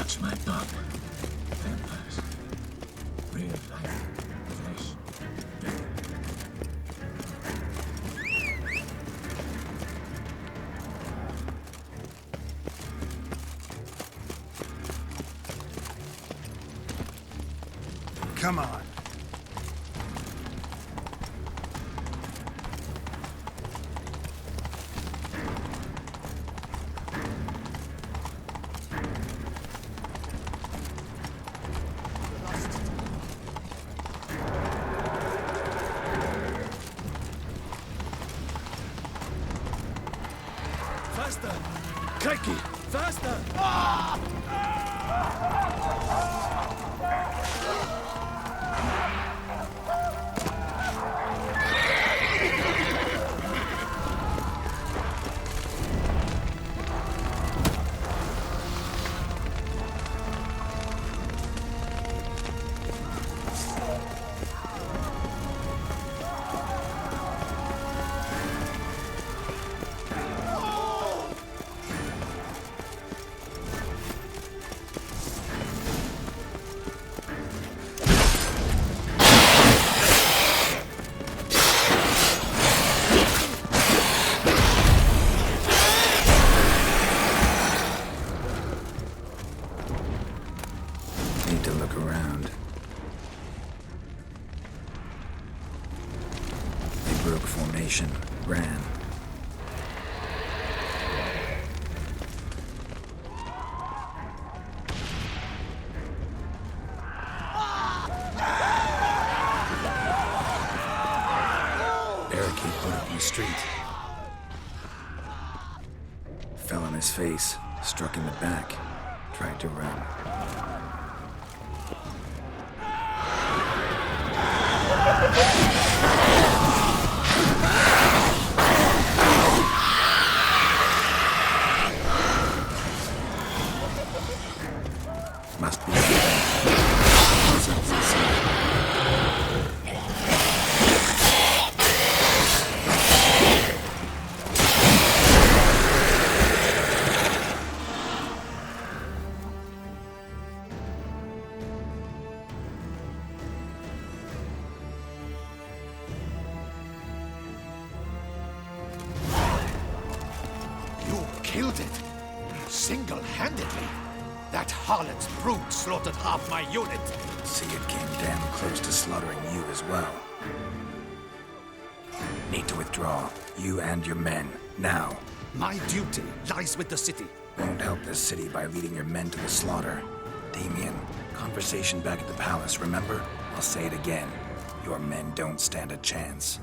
Watch my dog. Vampires. Real life. Flesh. Come on. Faster! Crikey! Faster! Need to look around. They broke formation, ran. Barricade put up in the street. Fell on his face, struck in the back, tried to run. Must be Killed it! Single-handedly! That harlot's brute slaughtered half my unit! See, it came damn close to slaughtering you as well. Need to withdraw. You and your men. Now. My duty lies with the city. Won't help this city by leading your men to the slaughter. Damien, conversation back at the palace, remember? I'll say it again. Your men don't stand a chance.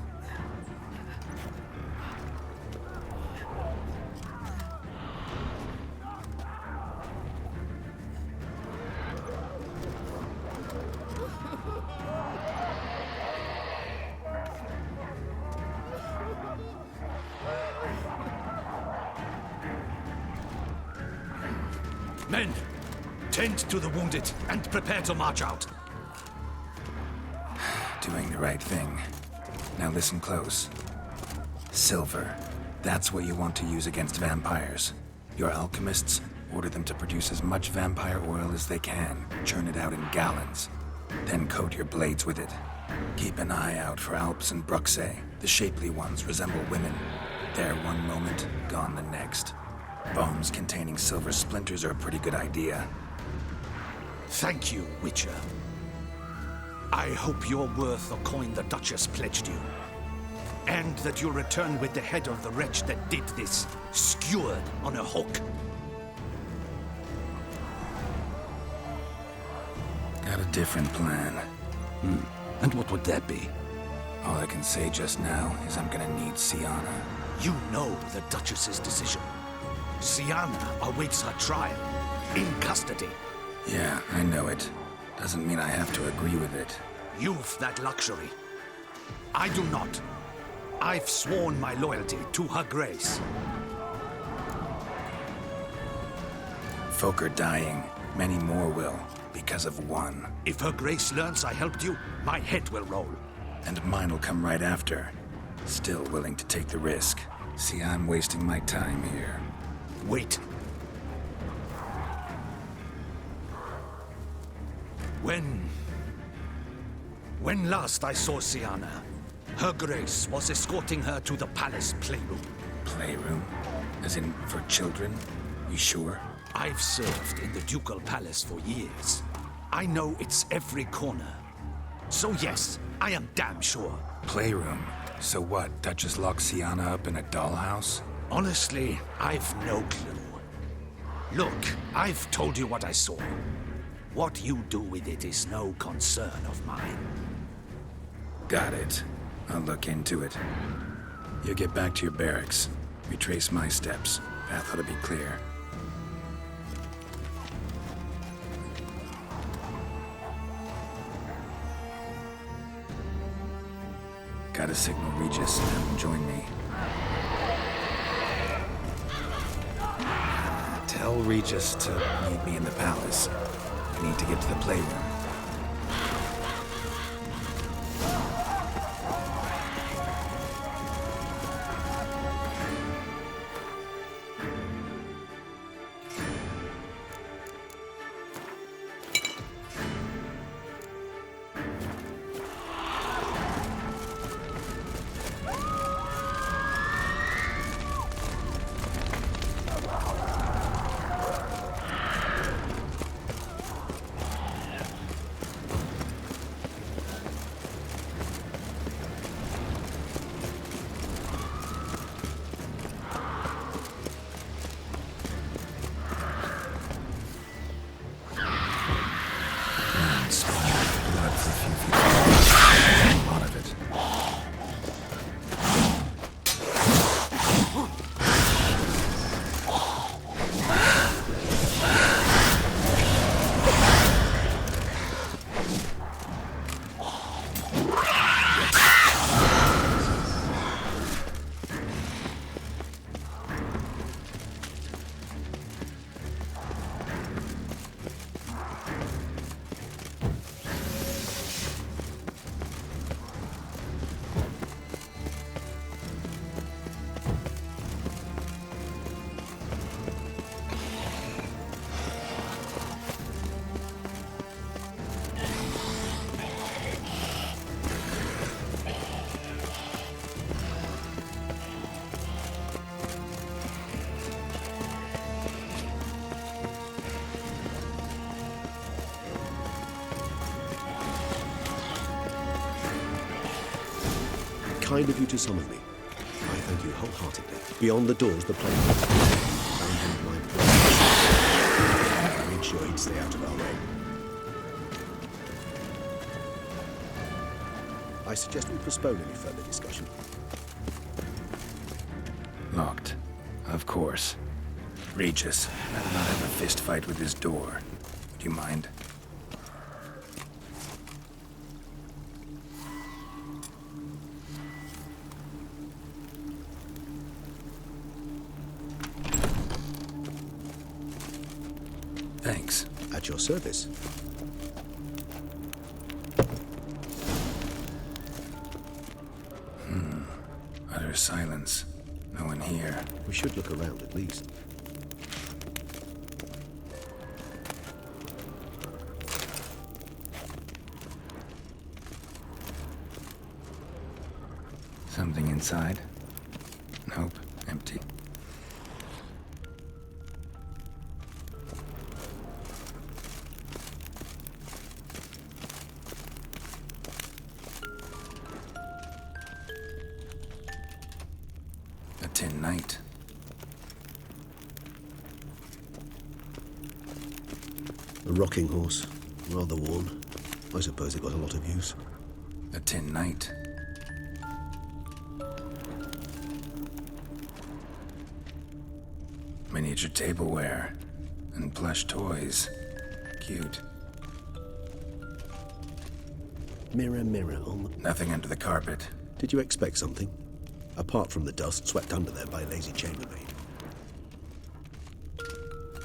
Men, tend to the wounded and prepare to march out. Doing the right thing. Now listen close. Silver. That's what you want to use against vampires. Your alchemists, order them to produce as much vampire oil as they can. Churn it out in gallons. Then coat your blades with it. Keep an eye out for Alps and Bruxae. The shapely ones resemble women. There one moment, gone the next. Bombs containing silver splinters are a pretty good idea. Thank you, Witcher. I hope you're worth the coin the Duchess pledged you. And that you'll return with the head of the wretch that did this, skewered on a hook. Got a different plan. And what would that be? All I can say just now is I'm gonna need Syanna. You know the Duchess's decision. Syanna awaits her trial, in custody. Yeah, I know it. Doesn't mean I have to agree with it. You've that luxury. I do not. I've sworn my loyalty to her grace. Folk are dying. Many more will, because of one. If her grace learns I helped you, my head will roll. And mine'll come right after. Still willing to take the risk. See, I'm wasting my time here. Wait. When last I saw Syanna, Her Grace was escorting her to the palace playroom. Playroom? As in, for children? You sure? I've served in the ducal palace for years. I know its every corner. So yes, I am damn sure. Playroom? So what, Duchess locked Syanna up in a dollhouse? Honestly, I've no clue. Look, I've told you what I saw. What you do with it is no concern of mine. Got it. I'll look into it. You get back to your barracks. Retrace my steps. Path ought to be clear. Gotta signal Regis and have him join me. Tell Regis to meet me in the palace. I need to get to the playroom. Kind of you to summon me. I thank you wholeheartedly. Beyond the doors, the playground. Abandoned my place. I made sure he'd stay out of our way. I suggest we postpone any further discussion. Locked. Of course. Regis, I'd not have a fist fight with his door. Do you mind? Thanks. At your service. Utter silence. No one here. We should look around at least. Something inside? Nope. Empty. A tin knight. A rocking horse. Rather worn. I suppose it got a lot of use. A tin knight. Miniature tableware. And plush toys. Cute. Mirror, mirror on the... Nothing under the carpet. Did you expect something? Apart from the dust swept under there by a lazy chambermaid.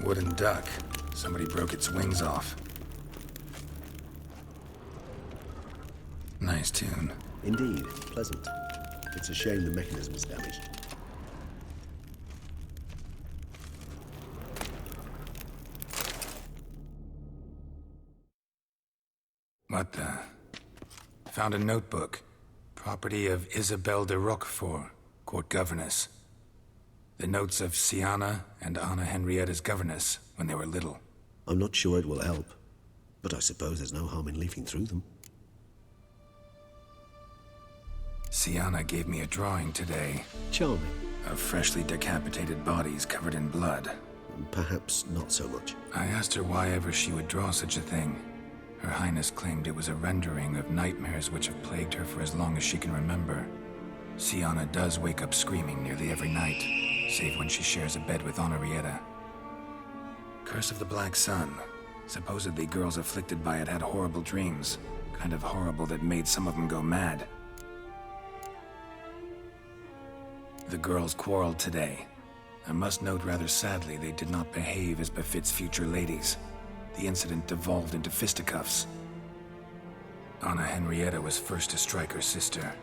Wooden duck. Somebody broke its wings off. Nice tune. Indeed, pleasant. It's a shame the mechanism's damaged. What the? Found a notebook. Property of Isabelle de Roquefort, court governess. The notes of Syanna and Anna Henrietta's governess when they were little. I'm not sure it will help, but I suppose there's no harm in leafing through them. Syanna gave me a drawing today. Charming. Of freshly decapitated bodies covered in blood. Perhaps not so much. I asked her why ever she would draw such a thing. Her Highness claimed it was a rendering of nightmares which have plagued her for as long as she can remember. Syanna does wake up screaming nearly every night, save when she shares a bed with Henrietta. Curse of the Black Sun. Supposedly girls afflicted by it had horrible dreams. Kind of horrible that made some of them go mad. The girls quarreled today. I must note rather sadly they did not behave as befits future ladies. The incident devolved into fisticuffs. Anna Henrietta was first to strike her sister.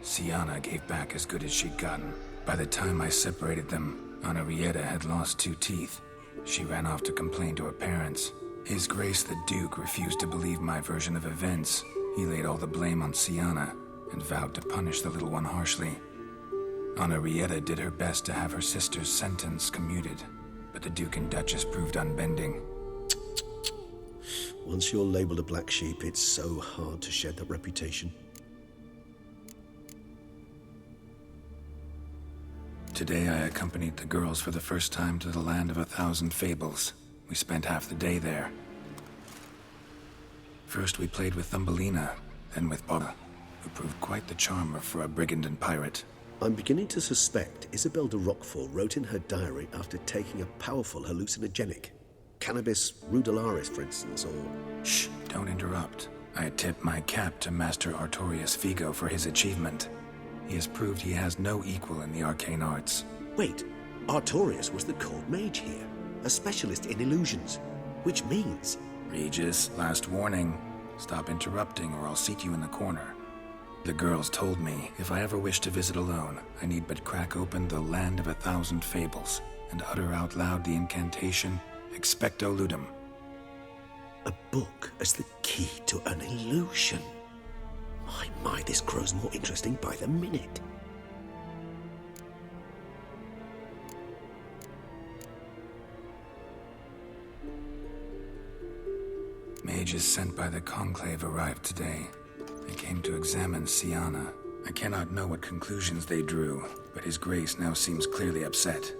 Syanna gave back as good as she'd gotten. By the time I separated them, Henrietta had lost 2 teeth. She ran off to complain to her parents. His Grace the Duke refused to believe my version of events. He laid all the blame on Syanna and vowed to punish the little one harshly. Henrietta did her best to have her sister's sentence commuted, but the Duke and Duchess proved unbending. Once you're labeled a black sheep, it's so hard to shed that reputation. Today I accompanied the girls for the first time to the land of 1,000 fables. We spent half the day there. First we played with Thumbelina, then with Boba, who proved quite the charmer for a brigand and pirate. I'm beginning to suspect Isabelle de Roquefort wrote in her diary after taking a powerful hallucinogenic. Cannabis rudularis, for instance, or... Shh, don't interrupt. I tip my cap to Master Artorius Vigo for his achievement. He has proved he has no equal in the arcane arts. Wait, Artorius was the court mage here, a specialist in illusions, which means... Regis, last warning. Stop interrupting or I'll seat you in the corner. The girls told me if I ever wish to visit alone, I need but crack open the land of 1,000 fables and utter out loud the incantation, Expecto Ludum. A book as the key to an illusion. My, this grows more interesting by the minute. Mages sent by the Conclave arrived today. They came to examine Syanna. I cannot know what conclusions they drew, but His Grace now seems clearly upset.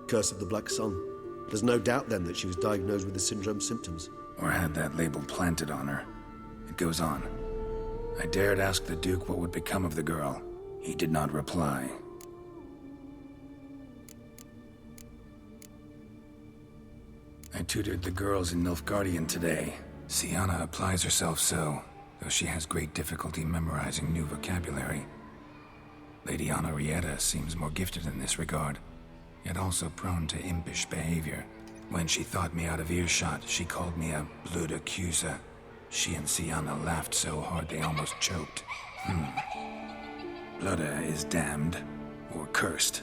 Curse of the Black Sun. There's no doubt then that she was diagnosed with the syndrome symptoms. Or had that label planted on her. It goes on. I dared ask the Duke what would become of the girl. He did not reply. I tutored the girls in Nilfgaardian today. Syanna applies herself so, though she has great difficulty memorizing new vocabulary. Lady Henrietta seems more gifted in this regard, yet also prone to impish behavior. When she thought me out of earshot, she called me a blood accuser. She and Syanna laughed so hard they almost choked. Blooda is damned, or cursed.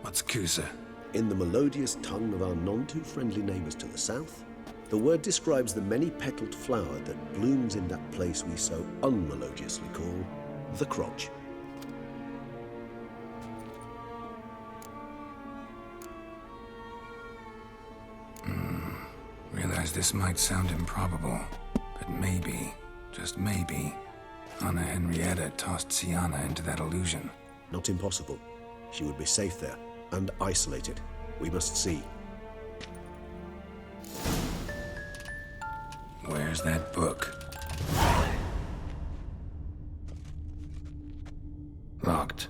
What's Cusa? In the melodious tongue of our none-too-friendly neighbors to the south, the word describes the many-petaled flower that blooms in that place we so unmelodiously call the crotch. Realize this might sound improbable, but maybe, just maybe, Anna Henrietta tossed Syanna into that illusion. Not impossible. She would be safe there, and isolated. We must see. Where's that book? Locked.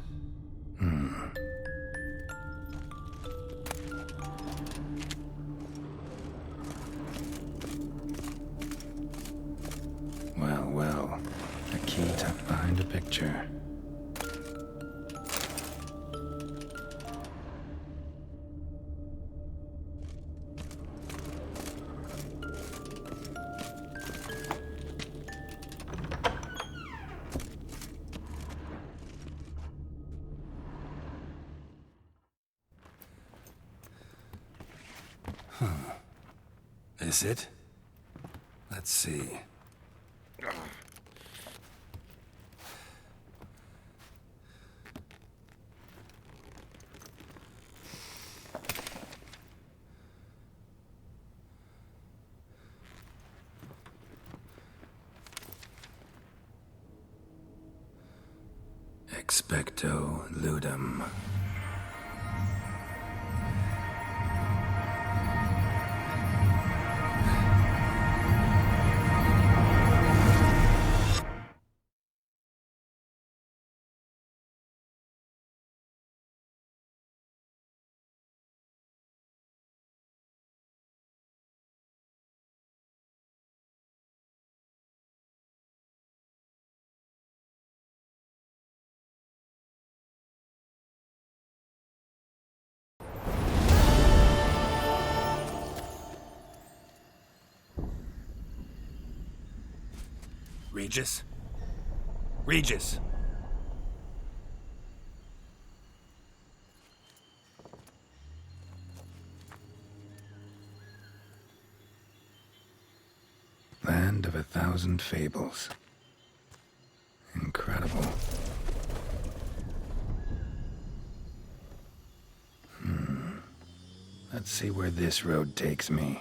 Well. A key tucked behind a picture. Is it? Let's see. Expecto Ludum. Regis? Regis! Land of 1,000 fables. Incredible. Let's see where this road takes me.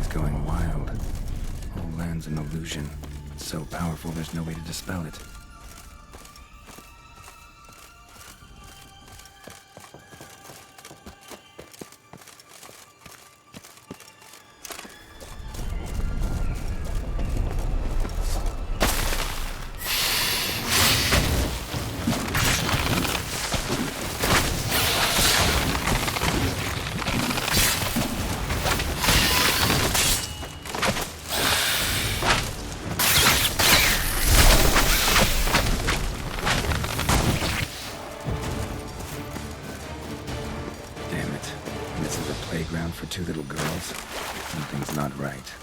Going wild. Whole land's an illusion. It's so powerful there's no way to dispel it. For two little girls, something's not right.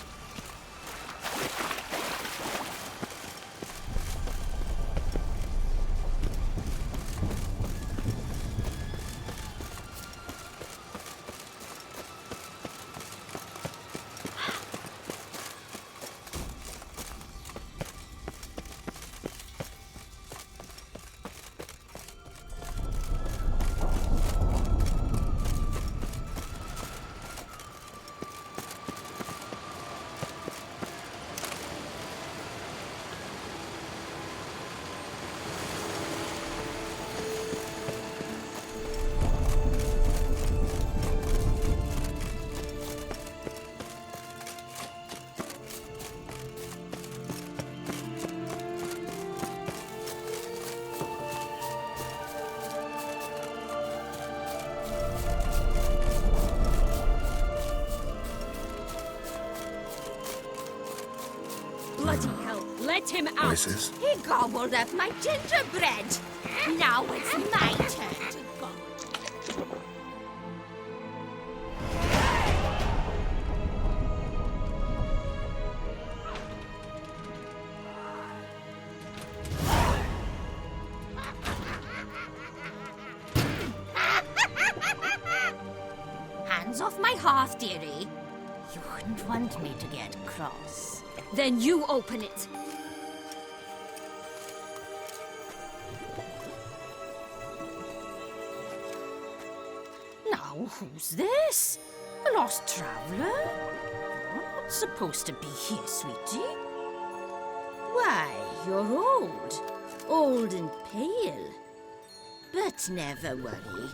Bloody hell, let him out! Voices? He gobbled up my gingerbread! Now it's my turn to gobble. Hands off my hearth, dearie. You wouldn't want me to get cross. Then you open it. Now, who's this? A lost traveler? You're not supposed to be here, sweetie. Why, you're old. Old and pale. But never worry.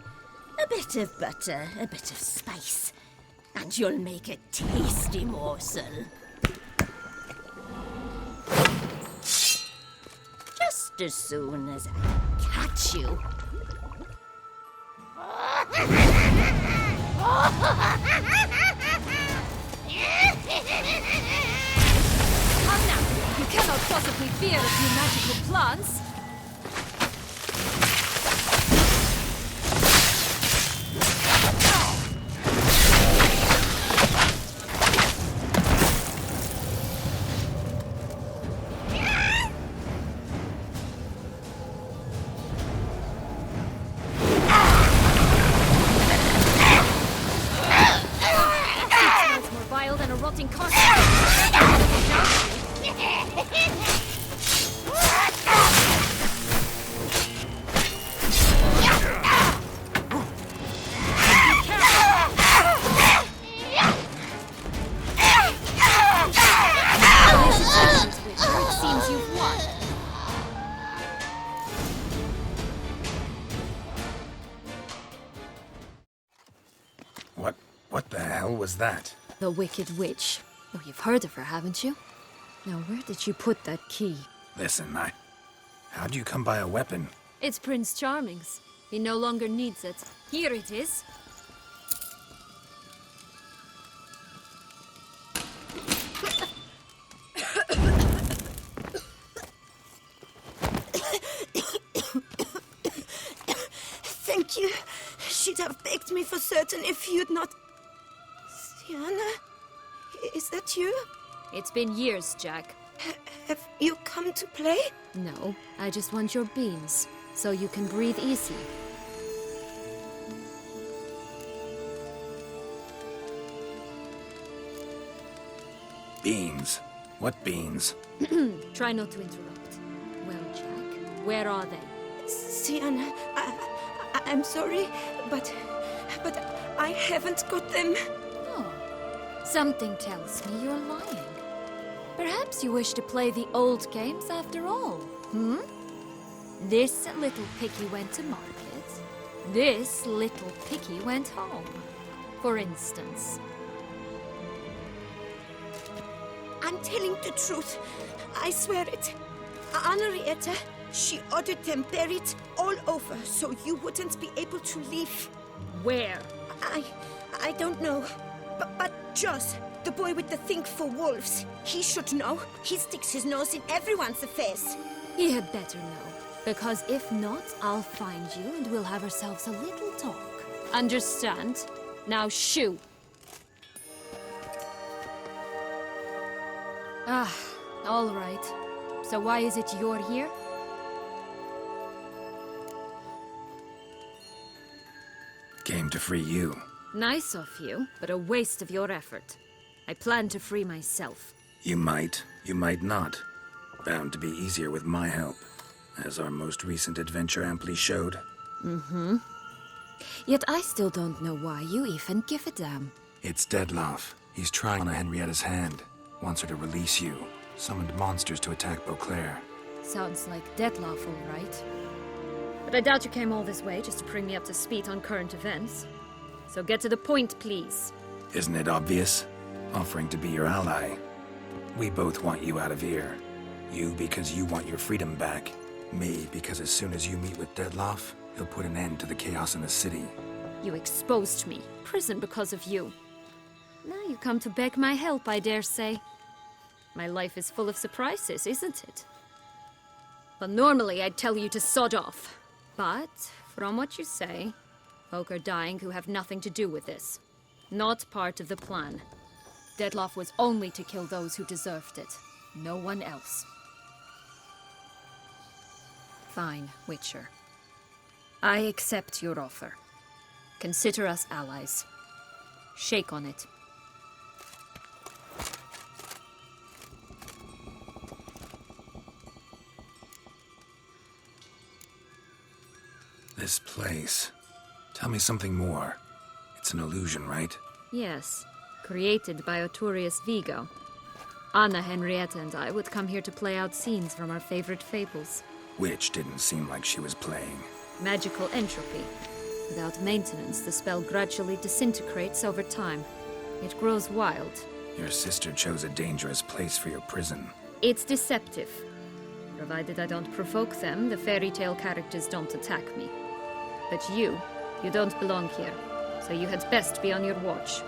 A bit of butter, a bit of spice, and you'll make a tasty morsel. Just as soon as I catch you. Come now, you cannot possibly fear a few magical plants. What the hell was that? The Wicked Witch. Oh, you've heard of her, haven't you? Now, where did you put that key? Listen, how'd you come by a weapon? It's Prince Charming's. He no longer needs it. Here it is. Thank you. She'd have begged me for certain if you'd not... Syanna? Is that you? It's been years, Jack. Have you come to play? No, I just want your beans, so you can breathe easy. Beans? What beans? Try not to interrupt. Well, Jack, where are they? Syanna, I'm sorry, but I haven't got them. Oh, something tells me you're lying. Perhaps you wish to play the old games after all, hmm? This little piggy went to market. This little piggy went home, for instance. I'm telling the truth. I swear it. Anna Henrietta, she ordered them buried all over so you wouldn't be able to leave. Where? I don't know. But Joss, the boy with the thing for wolves, he should know. He sticks his nose in everyone's affairs. He had better know, because if not, I'll find you and we'll have ourselves a little talk. Understand? Now shoo! Ah, all right. So why is it you're here? Came to free you. Nice of you, but a waste of your effort. I plan to free myself. You might not. Bound to be easier with my help, as our most recent adventure amply showed. Mm-hmm. Yet I still don't know why you even give a damn. It's Dettlaff. He's trying Anna Henrietta's hand. Wants her to release you. Summoned monsters to attack Beauclair. Sounds like Dettlaff, all right. But I doubt you came all this way just to bring me up to speed on current events. So get to the point, please. Isn't it obvious? Offering to be your ally. We both want you out of here. You because you want your freedom back. Me because as soon as you meet with Dettlaff, he'll put an end to the chaos in the city. You exposed me. Prison because of you. Now you come to beg my help, I dare say. My life is full of surprises, isn't it? But normally I'd tell you to sod off. But, from what you say, folk are dying who have nothing to do with this. Not part of the plan. Dettlaff was only to kill those who deserved it. No one else. Fine, Witcher. I accept your offer. Consider us allies. Shake on it. This place. Tell me something more. It's an illusion, right? Yes, created by Artorius Vigo. Anna Henrietta and I would come here to play out scenes from our favorite fables. Which didn't seem like she was playing. Magical entropy. Without maintenance, the spell gradually disintegrates over time. It grows wild. Your sister chose a dangerous place for your prison. It's deceptive. Provided I don't provoke them, the fairy tale characters don't attack me. But you don't belong here, so you had best be on your watch.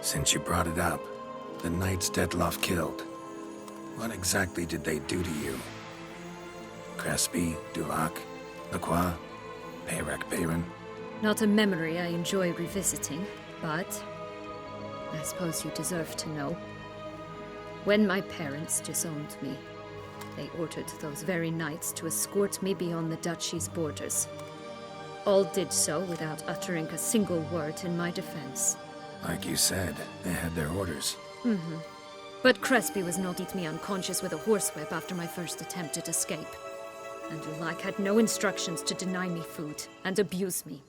Since you brought it up, the knights Dettlaff killed. What exactly did they do to you? Crespi, Dulac, Lacroix, Peyrac Bayron? Not a memory I enjoy revisiting, but I suppose you deserve to know. When my parents disowned me, they ordered those very knights to escort me beyond the duchy's borders. All did so without uttering a single word in my defense. Like you said, they had their orders. Mm-hmm. But Crespi was not eat me unconscious with a horsewhip after my first attempt at escape. And Dulac had no instructions to deny me food and abuse me.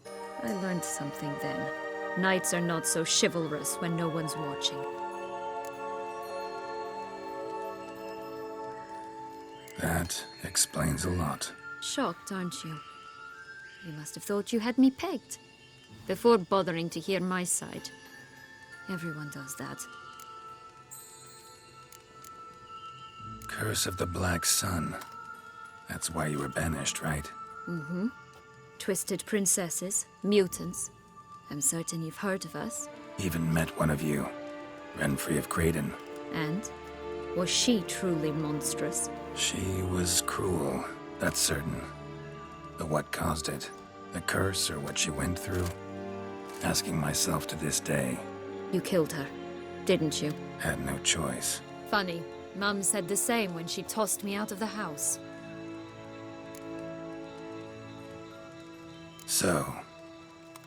I learned something then. Knights are not so chivalrous when no one's watching. That explains a lot. Shocked, aren't you? You must have thought you had me pegged. Before bothering to hear my side. Everyone does that. Curse of the Black Sun. That's why you were banished, right? Mm-hmm. Twisted princesses, mutants. I'm certain you've heard of us. Even met one of you. Renfrey of Creighton. And? Was she truly monstrous? She was cruel, that's certain. But what caused it? The curse or what she went through? Asking myself to this day. You killed her, didn't you? Had no choice. Funny. Mum said the same when she tossed me out of the house. So,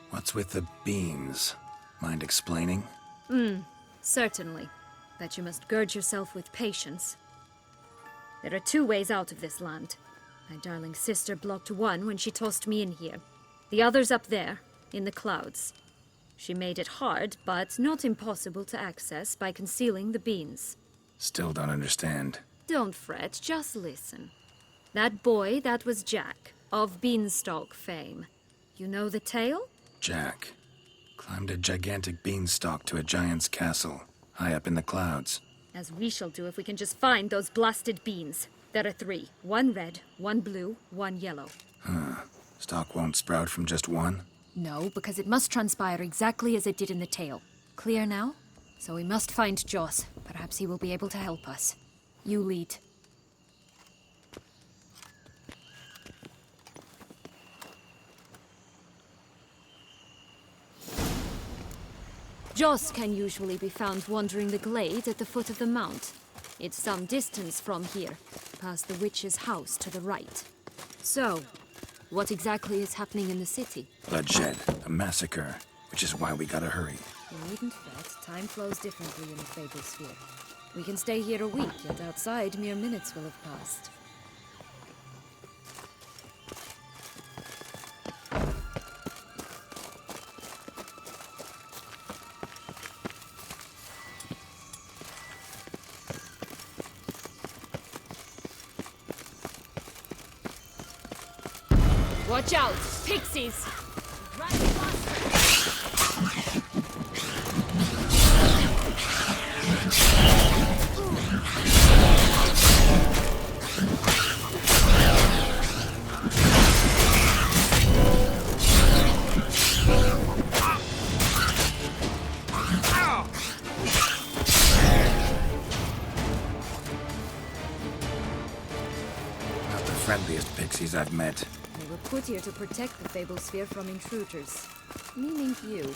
what's with the beans? Mind explaining? Certainly. But you must gird yourself with patience. There are 2 ways out of this land. My darling sister blocked one when she tossed me in here. The other's up there, in the clouds. She made it hard, but not impossible to access by concealing the beans. Still don't understand. Don't fret, just listen. That boy, that was Jack, of Beanstalk fame. You know the tale? Jack climbed a gigantic beanstalk to a giant's castle, high up in the clouds. As we shall do if we can just find those blasted beans. There are 3. 1 red, 1 blue, 1 yellow. Stalk won't sprout from just one? No, because it must transpire exactly as it did in the tale. Clear now? So we must find Joss. Perhaps he will be able to help us. You lead. Joss can usually be found wandering the glade at the foot of the mount. It's some distance from here, past the witch's house to the right. So, what exactly is happening in the city? Bloodshed, a massacre, which is why we gotta hurry. You needn't fret. Time flows differently in the Fable Sphere. We can stay here a week, yet outside mere minutes will have passed. Watch out! Pixies! Run faster! Not the friendliest pixies I've met. They were put here to protect the Fable Sphere from intruders. Meaning you.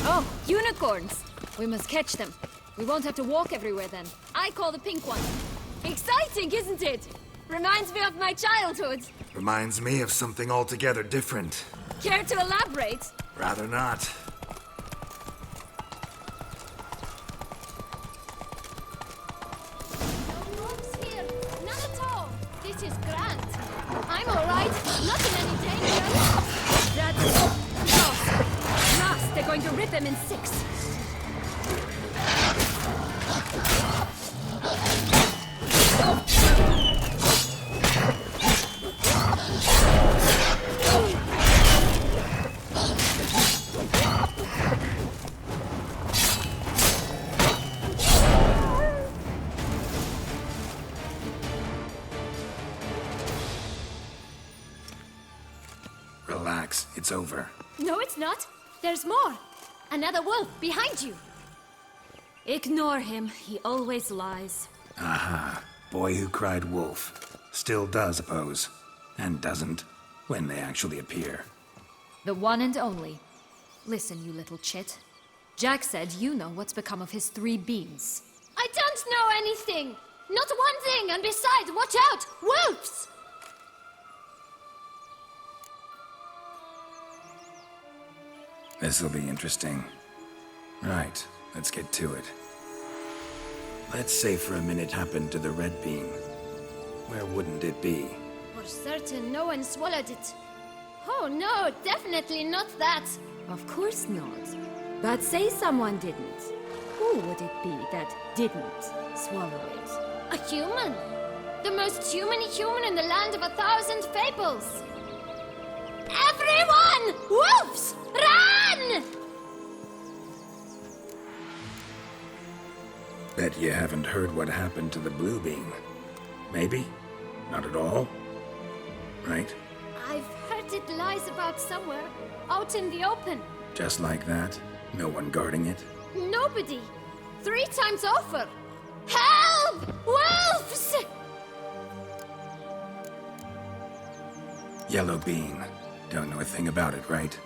Oh, unicorns! We must catch them. We won't have to walk everywhere then. I call the pink one. Exciting, isn't it? Reminds me of my childhood. Reminds me of something altogether different. Care to elaborate? Rather not. No wolves here. None at all. This is grand. I'm all right. Not in any danger. That's... No. Last, they're going to rip him in 6. Relax, it's over. No, it's not. There's more. Another wolf behind you. Ignore him. He always lies. Aha. Boy who cried wolf. Still does oppose. And doesn't, when they actually appear. The one and only. Listen, you little chit. Jack said you know what's become of his 3 beans. I don't know anything. Not one thing, and besides, watch out! Wolves! This'll be interesting. Right, let's get to it. Let's say for a minute happened to the red bean. Where wouldn't it be? For certain, no one swallowed it. Oh no, definitely not that. Of course not. But say someone didn't. Who would it be that didn't swallow it? A human! The most human-y human in the land of 1,000 fables! Everyone! Wolves! Run! Bet you haven't heard what happened to the blue bean. Maybe? Not at all? Right? I've heard it lies about somewhere, out in the open. Just like that? No one guarding it? Nobody! 3 times over! Help! Wolves! Yellow bean. Don't know a thing about it, right?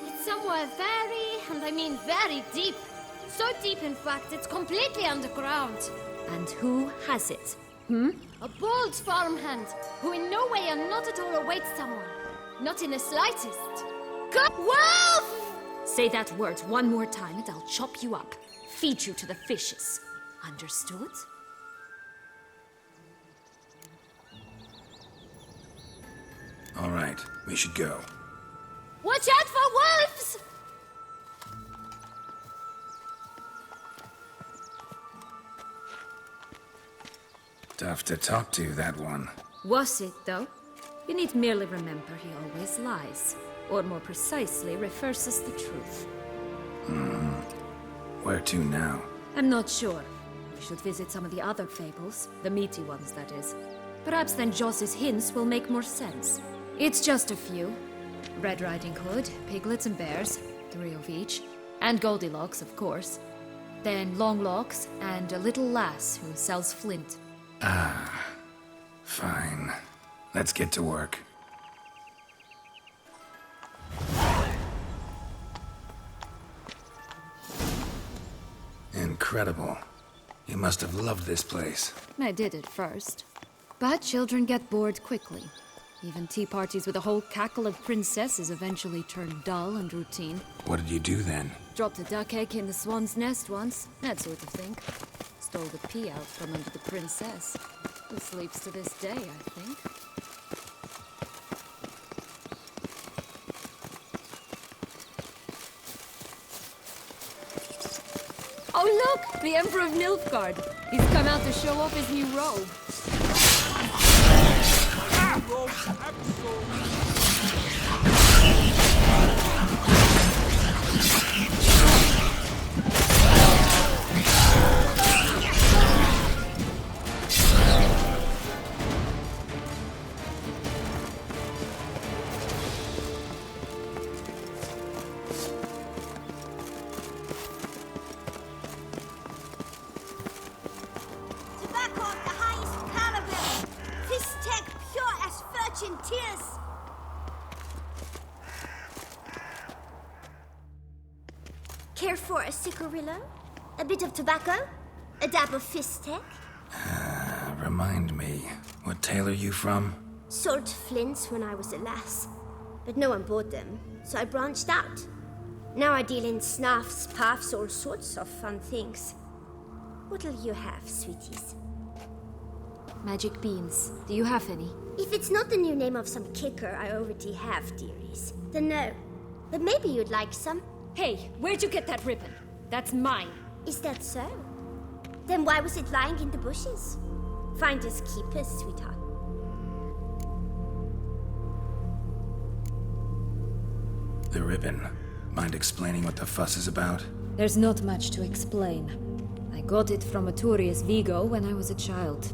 It's somewhere very, and I mean very deep. So deep, in fact, it's completely underground. And who has it? A bold farmhand, who in no way and not at all awaits someone. Not in the slightest. Good wolf! Say that word one more time and I'll chop you up. Feed you to the fishes. Understood? All right, we should go. Watch out for wolves! Tough to talk to, that one. Was it, though? You need merely remember he always lies. Or more precisely, reverses the truth. Where to now? I'm not sure. We should visit some of the other fables. The meaty ones, that is. Perhaps then Joss's hints will make more sense. It's just a few. Red Riding Hood, piglets and bears, 3 of each. And Goldilocks, of course. Then Longlocks, and a little lass who sells flint. Fine. Let's get to work. Incredible. You must have loved this place. I did at first. But children get bored quickly. Even tea parties with a whole cackle of princesses eventually turn dull and routine. What did you do then? Dropped a duck egg in the swan's nest once, that sort of thing. Stole the pea out from under the princess. Who sleeps to this day, I think. Oh look! The Emperor of Nilfgaard! He's come out to show off his new robe. Tobacco of the highest caliber! This tech pure as virgin tears! Care for a cigarillo? A bit of tobacco? A dab of fistek? Remind me, what tale are you from? Sold flints when I was a lass, but no one bought them, so I branched out. Now I deal in snuffs, puffs, all sorts of fun things. What'll you have, sweeties? Magic beans. Do you have any? If it's not the new name of some kicker I already have, dearies, then no. But maybe you'd like some. Hey, where'd you get that ribbon? That's mine. Is that so? Then why was it lying in the bushes? Finders keepers, sweetheart. The ribbon. Mind explaining what the fuss is about? There's not much to explain. I got it from Artorius Vigo when I was a child.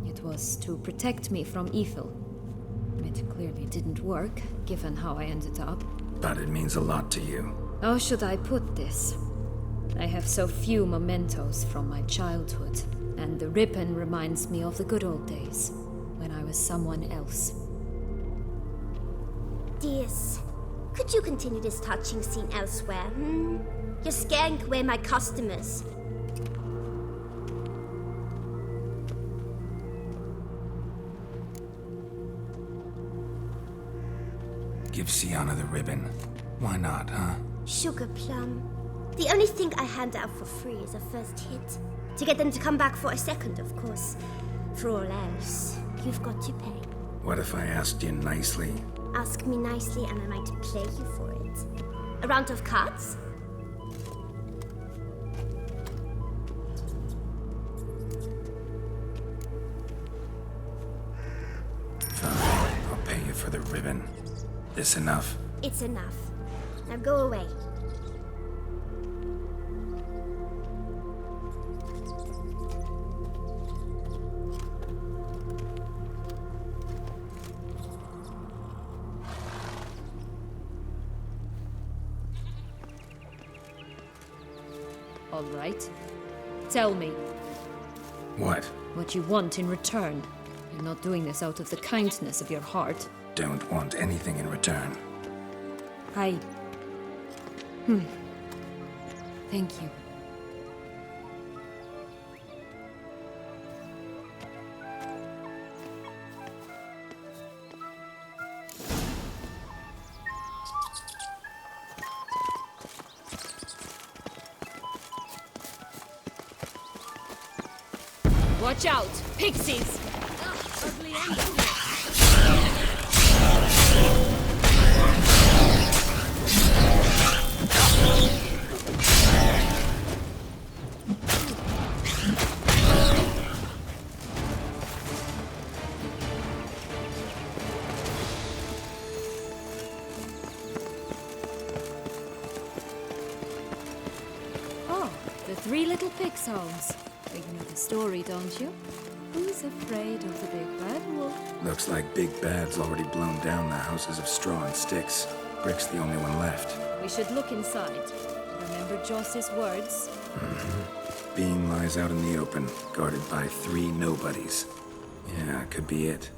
It was to protect me from evil. It clearly didn't work, given how I ended up. But it means a lot to you. How should I put this? I have so few mementos from my childhood, and the ribbon reminds me of the good old days, when I was someone else. Dears, could you continue this touching scene elsewhere, You're scaring away my customers. Give Syanna the ribbon. Why not, huh? Sugar plum. The only thing I hand out for free is a first hit. To get them to come back for a second, of course. For all else, you've got to pay. What if I asked you nicely? Ask me nicely and I might play you for it. A round of cards? Ribbon. This enough? It's enough. Now go away. All right. Tell me What? what you want in return. You're not doing this out of the kindness of your heart. Don't want anything in return. I... Thank you. Watch out! Pixies! Ugly ending. Oh, the three little pig songs. You know the story, don't you? Who's afraid of the big bad wolf? Looks like Big Bad's already blown down the houses of straw and sticks. Brick's the only one left. We should look inside. Remember Joss's words? Beam lies out in the open, guarded by 3 nobodies. Yeah, could be it.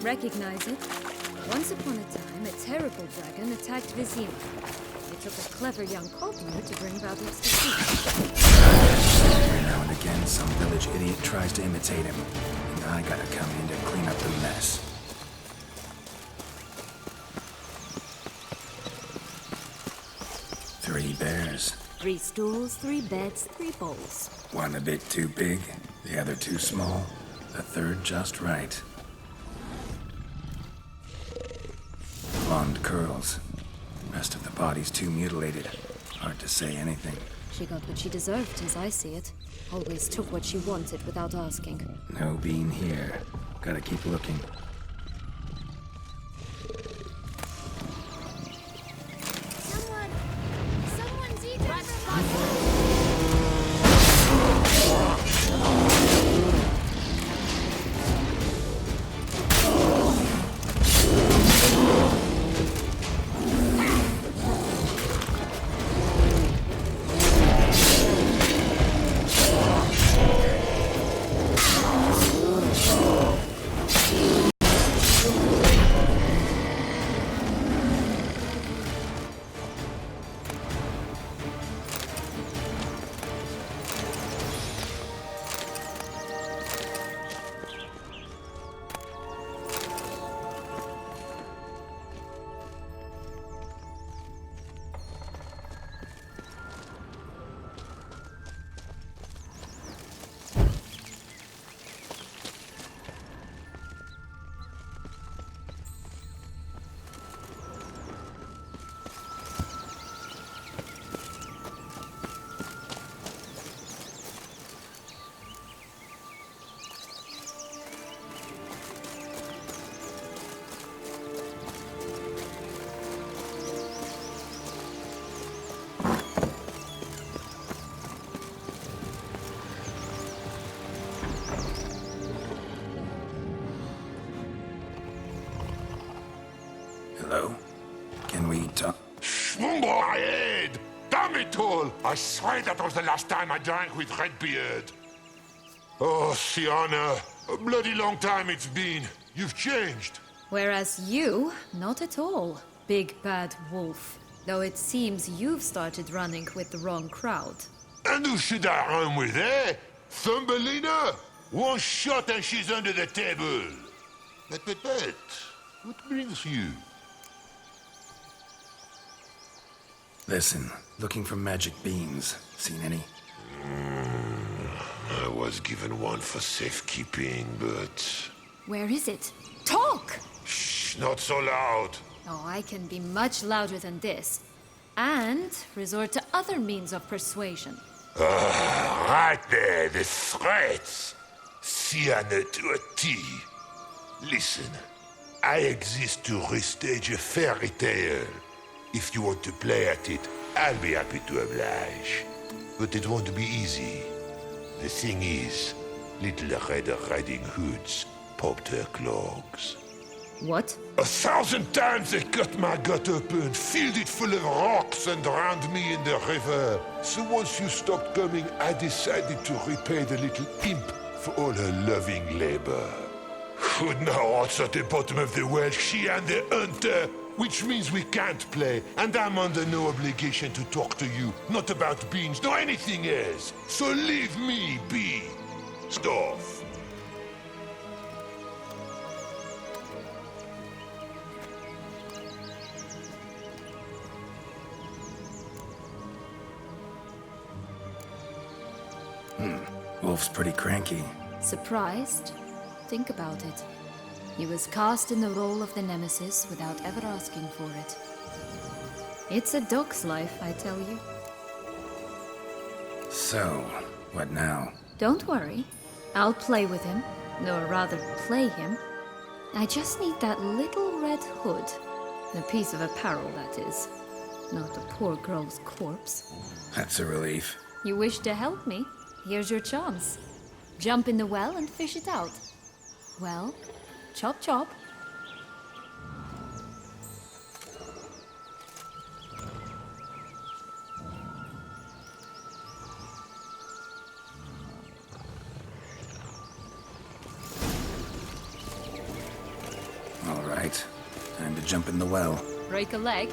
Recognize it? Once upon a time, a terrible dragon attacked Vizima. It took a clever young cobbler to bring about its defeat. Every now and again, some village idiot tries to imitate him, and I gotta come in to clean up the mess. Three bears. 3 stools, 3 beds, 3 bowls. One a bit too big, the other too small, the third just right. Blonde curls. Rest of the body's too mutilated. Hard to say anything. She got what she deserved, as I see it. Always took what she wanted without asking. No bean here. Gotta keep looking. Someone's eating at all. I swear that was the last time I drank with Redbeard. Oh, Syanna, a bloody long time it's been. You've changed. Whereas you, not at all, big bad wolf. Though it seems you've started running with the wrong crowd. And who should I run with, eh? Thumbelina? One shot and she's under the table. But, what brings you? Listen, looking for magic beans. Seen any? I was given one for safekeeping, but... Where is it? Talk! Shh, not so loud. Oh, I can be much louder than this. And resort to other means of persuasion. Right there, the threats. Syanna to a T. Listen, I exist to restage a fairy tale. If you want to play at it, I'll be happy to oblige. But it won't be easy. The thing is, little Red Riding Hoods popped her clogs. What? 1,000 times they cut my gut open, filled it full of rocks and drowned me in the river. So once you stopped coming, I decided to repay the little imp for all her loving labor. Who'd know what's at the bottom of the well? She and the hunter, which means we can't play, and I'm under no obligation to talk to you, not about beans, nor anything else. So leave me be. Stuff. Wolf's pretty cranky. Surprised? Think about it. He was cast in the role of the nemesis without ever asking for it. It's a dog's life, I tell you. So, what now? Don't worry. I'll play with him. Or rather, play him. I just need that little red hood. A piece of apparel, that is. Not a poor girl's corpse. That's a relief. You wish to help me? Here's your chance. Jump in the well and fish it out. Well, chop chop. All right. Time to jump in the well. Break a leg.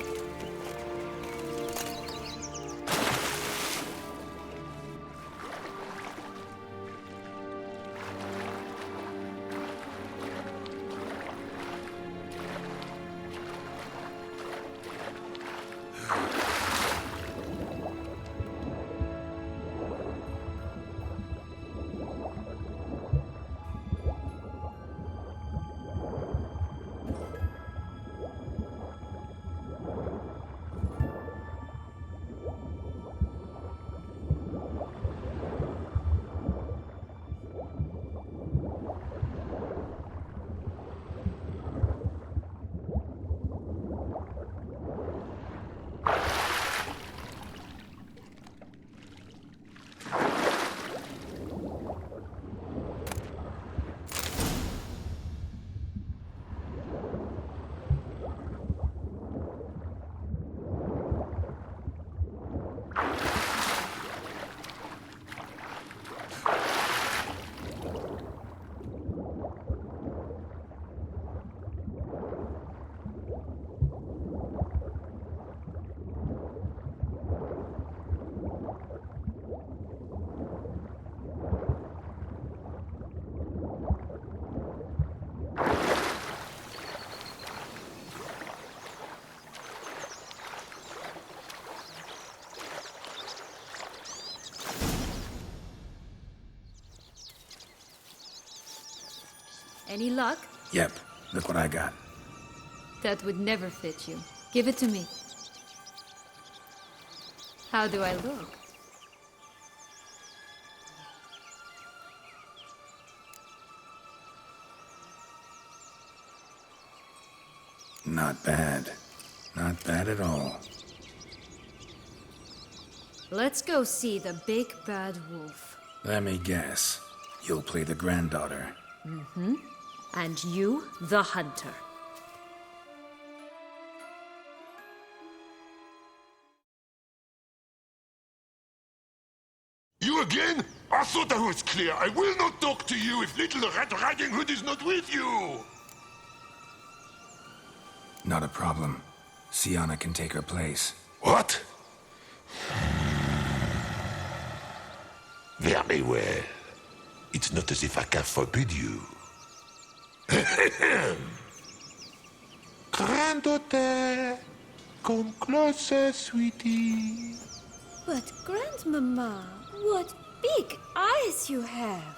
Any luck? Yep, look what I got. That would never fit you. Give it to me. How do I look? Not bad. Not bad at all. Let's go see the big bad wolf. Let me guess. You'll play the granddaughter. And you, the hunter. You again? I thought I was clear. I will not talk to you if Little Red Riding Hood is not with you! Not a problem. Syanna can take her place. What? Very well. It's not as if I can forbid you. Granddaughter, come closer, sweetie. But, Grandmama, what big eyes you have!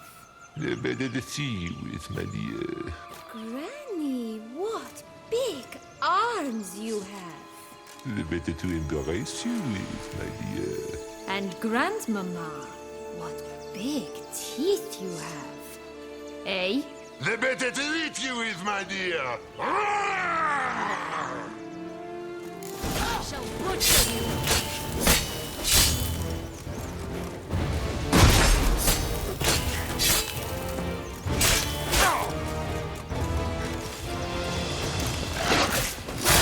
The better to see you with, my dear. Granny, what big arms you have! The better to embrace you with, my dear. And Grandmama, what big teeth you have. Eh? The better to eat you with, my dear. I shall butcher you!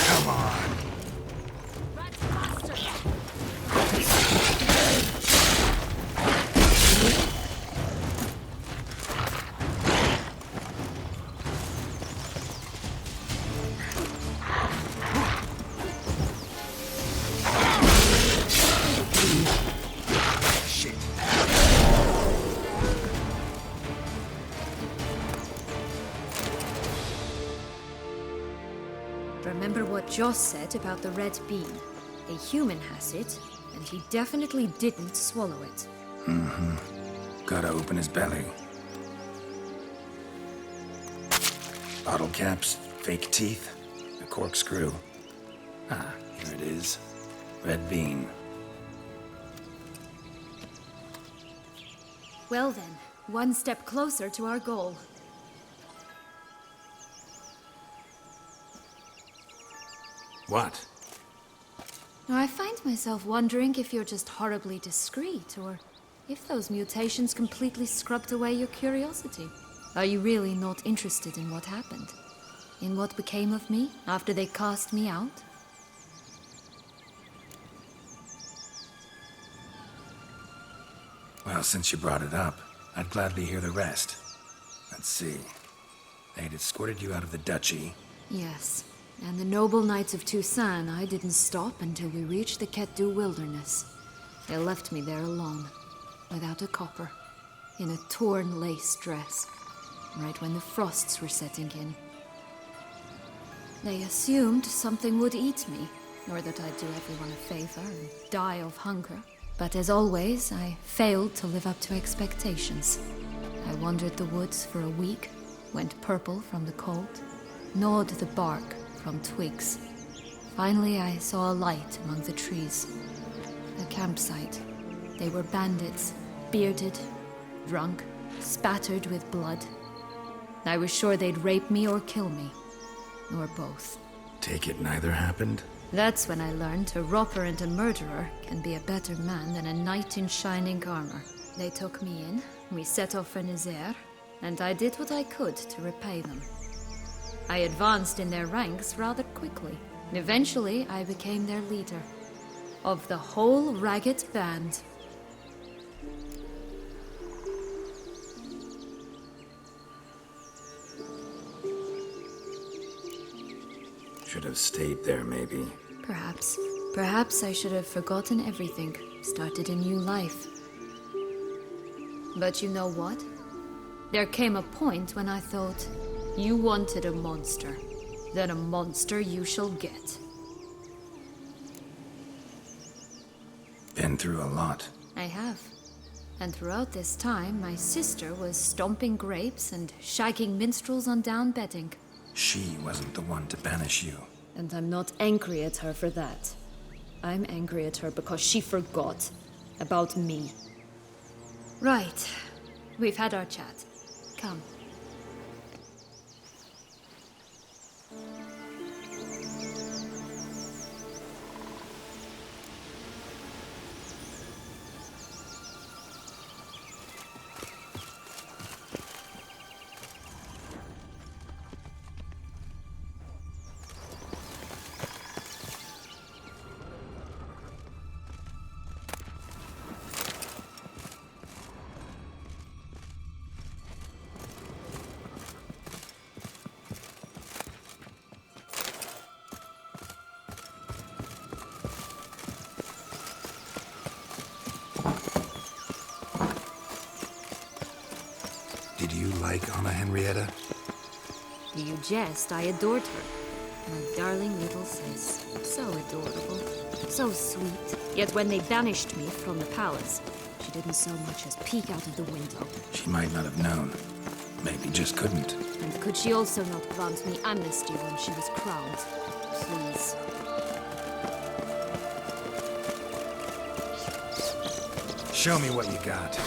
Come on. Rat faster! Remember what Joss said about the red bean? A human has it, and he definitely didn't swallow it. Gotta open his belly. Bottle caps, fake teeth, a corkscrew. Ah, here it is. Red bean. Well then, one step closer to our goal. What? I find myself wondering if you're just horribly discreet, or if those mutations completely scrubbed away your curiosity. Are you really not interested in what happened? In what became of me after they cast me out? Well, since you brought it up, I'd gladly hear the rest. Let's see. They'd escorted you out of the duchy. Yes. And the noble knights of Toussaint, I didn't stop until we reached the Ketdu wilderness. They left me there alone, without a copper, in a torn lace dress, right when the frosts were setting in. They assumed something would eat me, or that I'd do everyone a favor and die of hunger. But as always, I failed to live up to expectations. I wandered the woods for a week, went purple from the cold, gnawed the bark from twigs. Finally, I saw a light among the trees. A campsite. They were bandits, bearded, drunk, spattered with blood. I was sure they'd rape me or kill me. Or both. Take it neither happened? That's when I learned a robber and a murderer can be a better man than a knight in shining armor. They took me in, we set off for Nizer, and I did what I could to repay them. I advanced in their ranks rather quickly. Eventually, I became their leader. Of the whole ragged band. Should have stayed there, maybe. Perhaps. Perhaps I should have forgotten everything, started a new life. But you know what? There came a point when I thought, you wanted a monster. Then a monster you shall get. Been through a lot. I have. And throughout this time, my sister was stomping grapes and shagging minstrels on down bedding. She wasn't the one to banish you. And I'm not angry at her for that. I'm angry at her because she forgot about me. Right. We've had our chat. Come. like Anna Henrietta? Do you jest? I adored her. My darling little sis. So adorable. So sweet. Yet when they banished me from the palace, she didn't so much as peek out of the window. She might not have known. Maybe just couldn't. And could she also not grant me amnesty when she was crowned? Please. Show me what you got.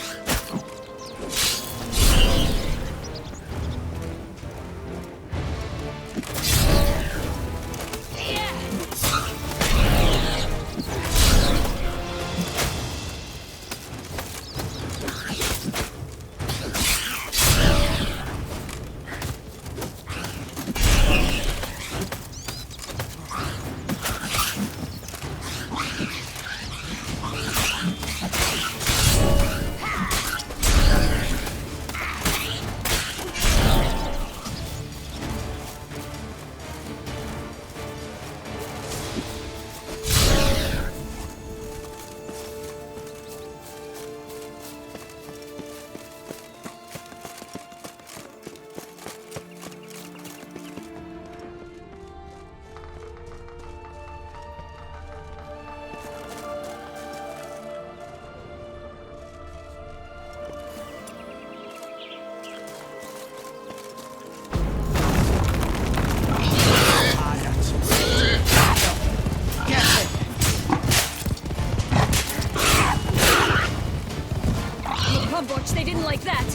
They didn't like that.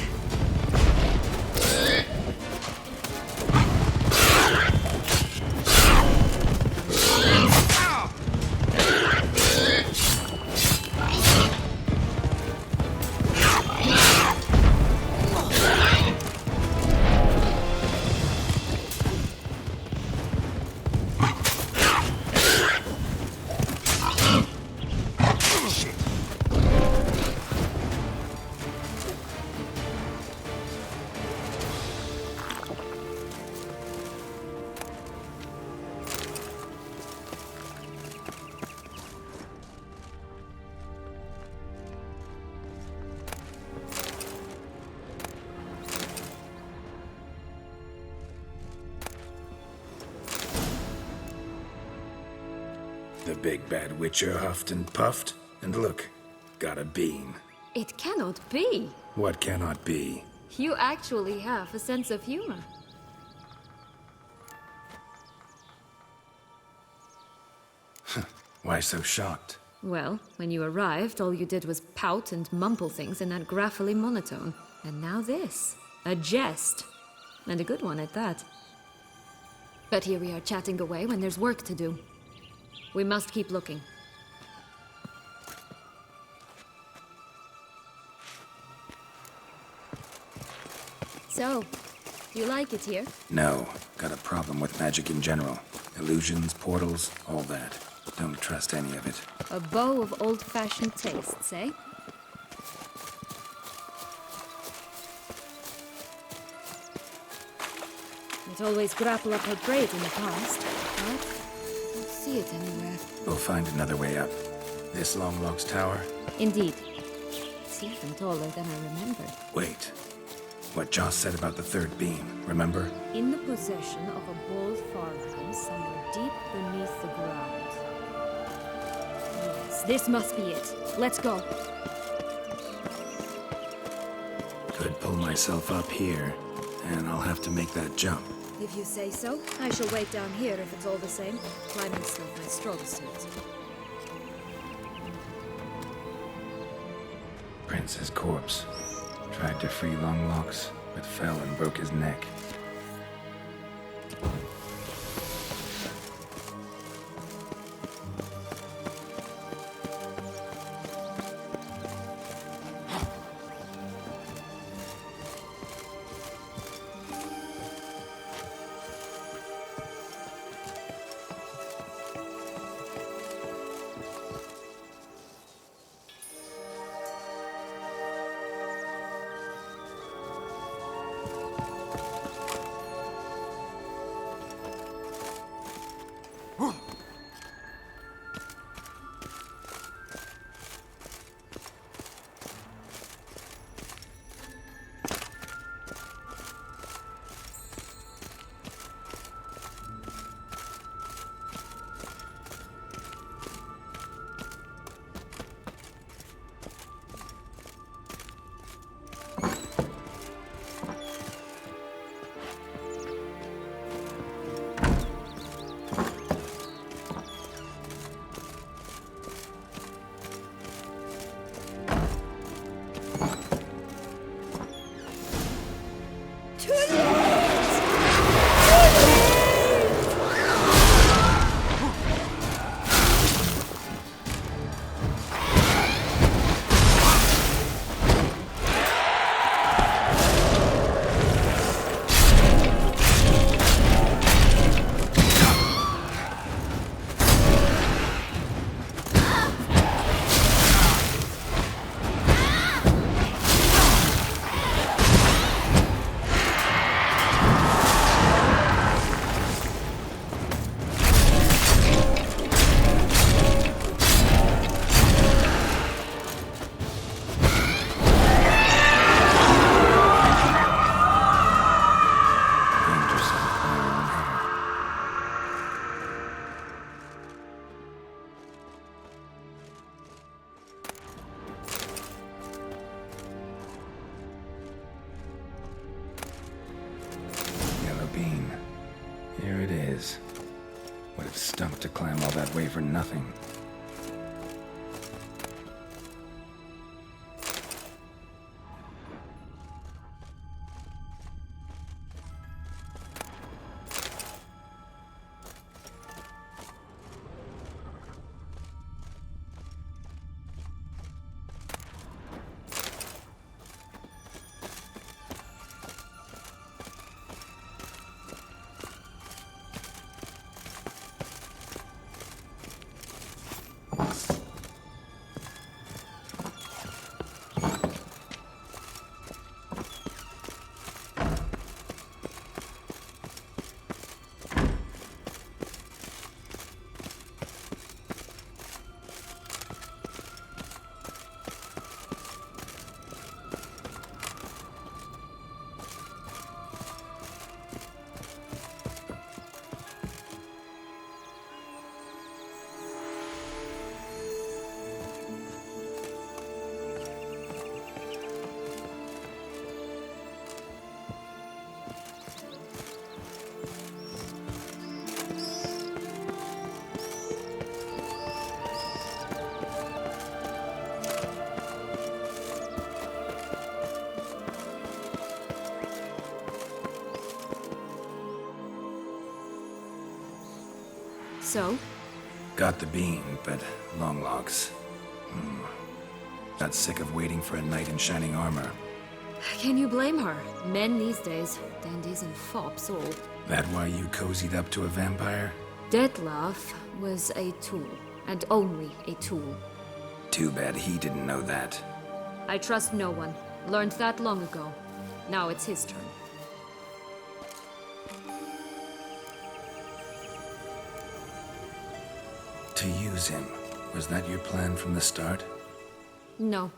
The big bad witcher huffed and puffed, and look, got a beam. It cannot be. What cannot be? You actually have a sense of humor. Why so shocked? Well, when you arrived, all you did was pout and mumble things in that graphically monotone. And now this. A jest. And a good one at that. But here we are chatting away when there's work to do. We must keep looking. So, do you like it here? No. Got a problem with magic in general. Illusions, portals, all that. Don't trust any of it. A bow of old-fashioned tastes, eh? It always grapple up her braid in the past, but I don't see it anywhere. We'll find another way up. This Longlock's tower? Indeed. It's even taller than I remembered. Wait. What Joss said about the third beam, remember? In the possession of a bold farmhouse somewhere deep beneath the ground. Yes, this must be it. Let's go. Could pull myself up here, and I'll have to make that jump. If you say so, I shall wait down here if it's all the same. Climbing's not my strong suit. Prince's corpse. Tried to free Longlocks, but fell and broke his neck. Too late! Here it is. Would have stunk to climb all that way for nothing. So? Got the bean, but long logs. Got sick of waiting for a knight in shining armor. Can you blame her? Men these days, dandies and fops all. That why you cozied up to a vampire? Detlef was a tool, and only a tool. Too bad he didn't know that. I trust no one. Learned that long ago. Now it's his turn. To use him. Was that your plan from the start? No.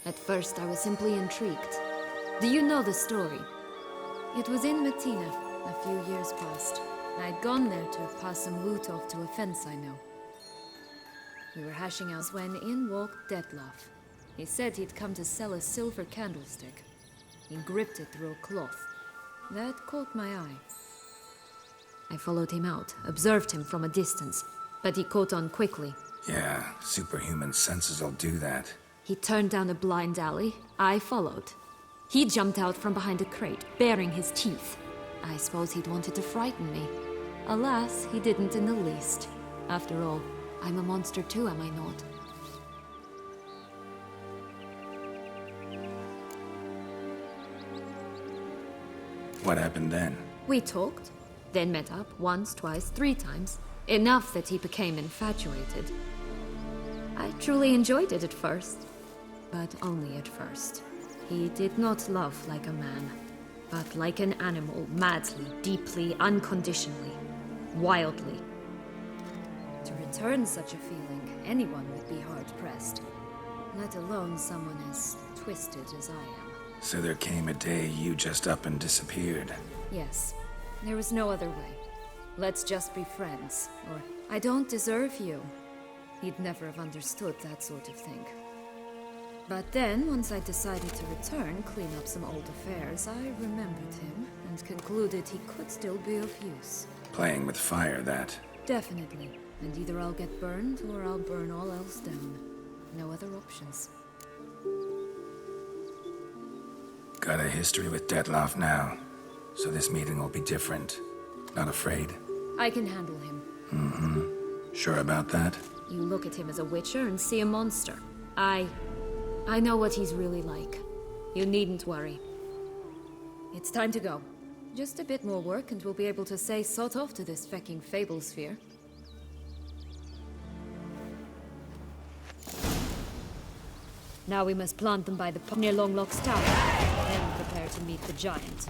At first I was simply intrigued. Do you know the story? It was in Matina, a few years past. I'd gone there to pass some loot off to a fence I know. We were hashing out when in walked Detlef. He said he'd come to sell a silver candlestick. He gripped it through a cloth. That caught my eye. I followed him out, observed him from a distance, but he caught on quickly. Yeah, superhuman senses will do that. He turned down a blind alley. I followed. He jumped out from behind a crate, baring his teeth. I suppose he'd wanted to frighten me. Alas, he didn't in the least. After all, I'm a monster too, am I not? What happened then? We talked, then met up once, twice, 3 times. Enough that he became infatuated. I truly enjoyed it at first, but only at first. He did not love like a man, but like an animal, madly, deeply, unconditionally, wildly. To return such a feeling, anyone would be hard-pressed, let alone someone as twisted as I am. So there came a day you just up and disappeared. Yes, there was no other way. Let's just be friends, or I don't deserve you. He'd never have understood that sort of thing. But then, once I decided to return, clean up some old affairs, I remembered him and concluded he could still be of use. Playing with fire, that. Definitely. And either I'll get burned, or I'll burn all else down. No other options. Got a history with Detlef now. So this meeting will be different. Not afraid? I can handle him. Sure about that? You look at him as a witcher and see a monster. I know what he's really like. You needn't worry. It's time to go. Just a bit more work and we'll be able to say sod off to this fecking fable sphere. Now we must plant them by the pub near Longlock's tower, then prepare to meet the giant.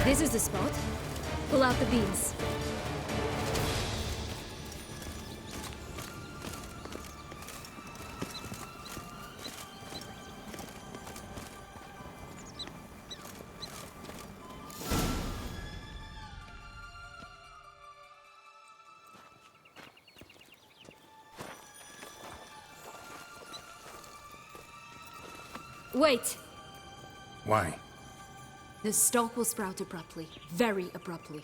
This is the spot. Pull out the beans. Wait! Why? The stalk will sprout abruptly, very abruptly.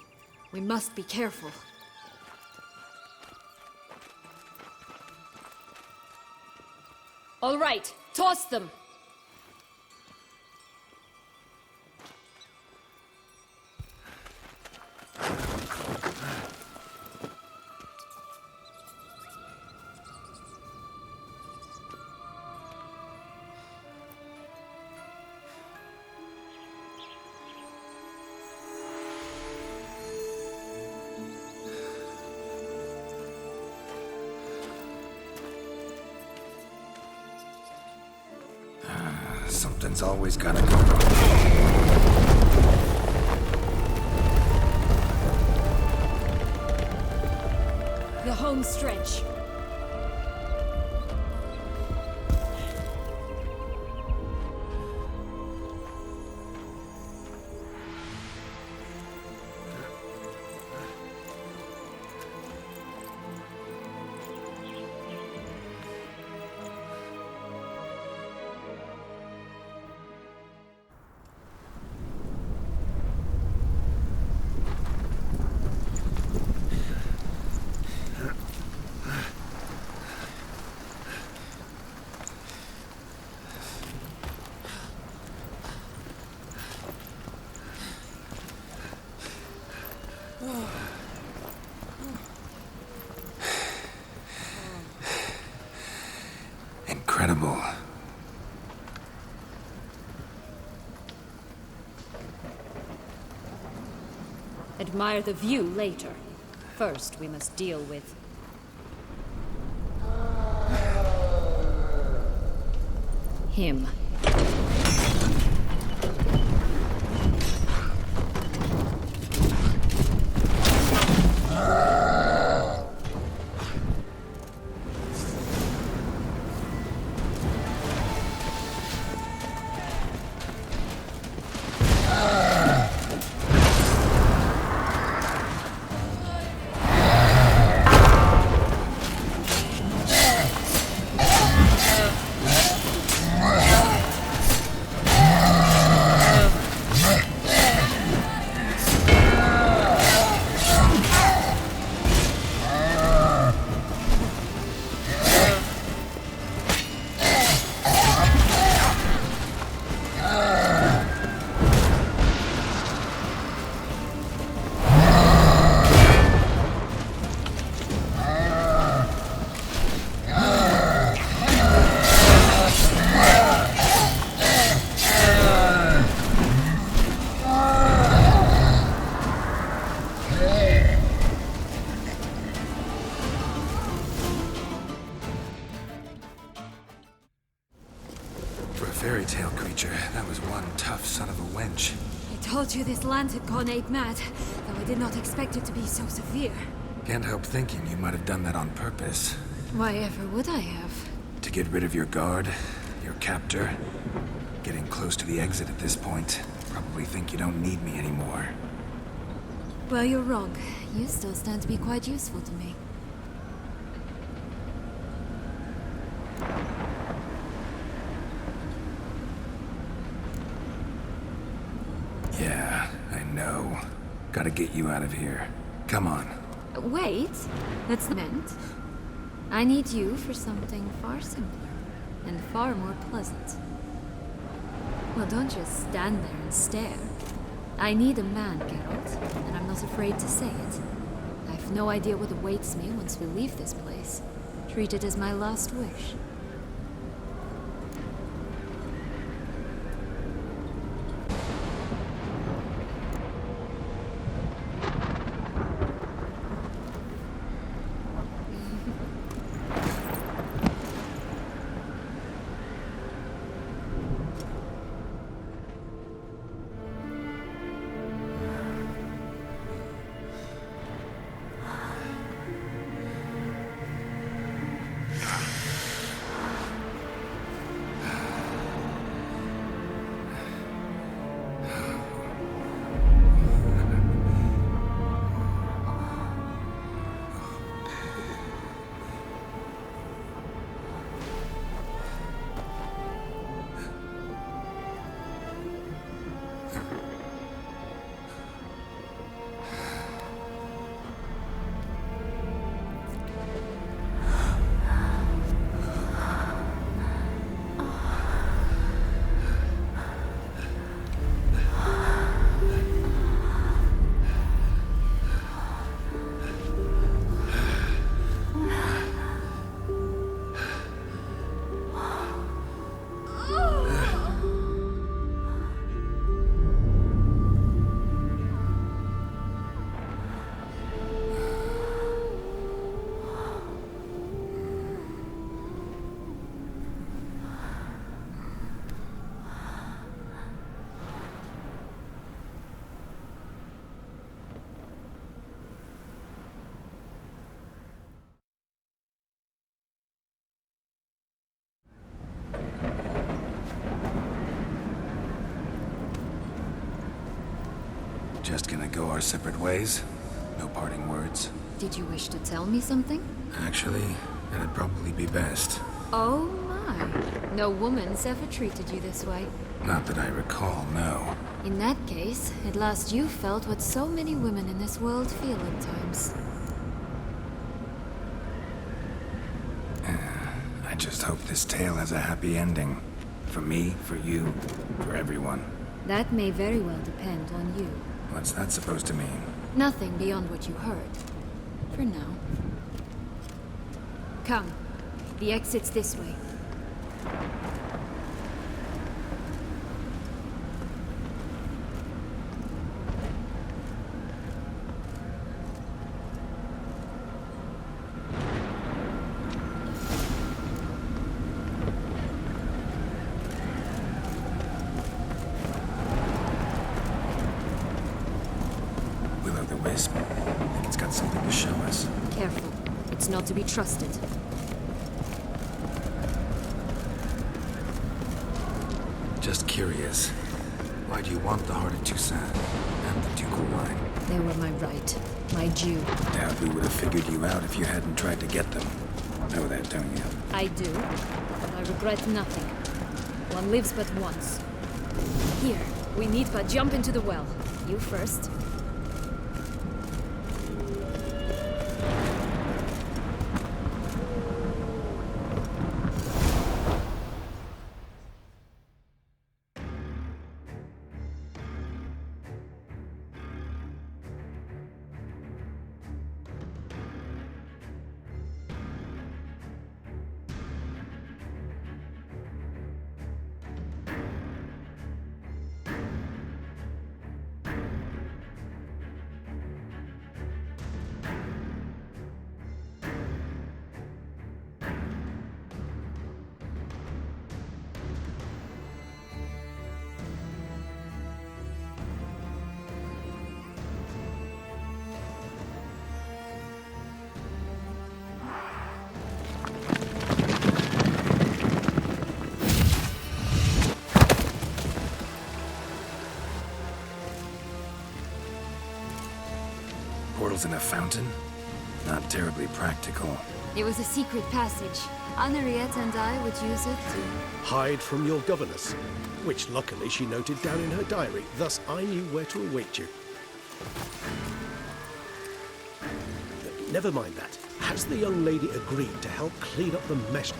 We must be careful. All right, toss them! Something's always gotta go wrong. The home stretch. Incredible. Admire the view later. First, we must deal with... him. Fairy tale creature. That was one tough son of a wench. I told you this land had gone ape mad, though I did not expect it to be so severe. Can't help thinking you might have done that on purpose. Why ever would I have? To get rid of your guard, your captor, getting close to the exit at this point. Probably think you don't need me anymore. Well, you're wrong. You still stand to be quite useful to me. Yeah, I know. Gotta get you out of here. Come on. Wait, that's meant. I need you for something far simpler and far more pleasant. Well, don't just stand there and stare. I need a man, Geralt, and I'm not afraid to say it. I've no idea what awaits me once we leave this place. Treat it as my last wish. Just gonna go our separate ways? No parting words? Did you wish to tell me something? Actually, that'd probably be best. Oh my. No woman's ever treated you this way. Not that I recall, no. In that case, at last you felt what so many women in this world feel at times. I just hope this tale has a happy ending. For me, for you, for everyone. That may very well depend on you. What's that supposed to mean? Nothing beyond what you heard. For now. Come. The exit's this way. I think it's got something to show us. Careful. It's not to be trusted. Just curious. Why do you want the Heart of Toussaint and the ducal line? They were my right. My due. Doubt we would have figured you out if you hadn't tried to get them. Know that, don't you? I do. But I regret nothing. One lives but once. Here, we need but jump into the well. You first. portals in a fountain? Not terribly practical. It was a secret passage. Anna Henrietta and I would use it to... Hide from your governess, which luckily she noted down in her diary, thus I knew where to await you. Never mind that. Has the young lady agreed to help clean up the mess?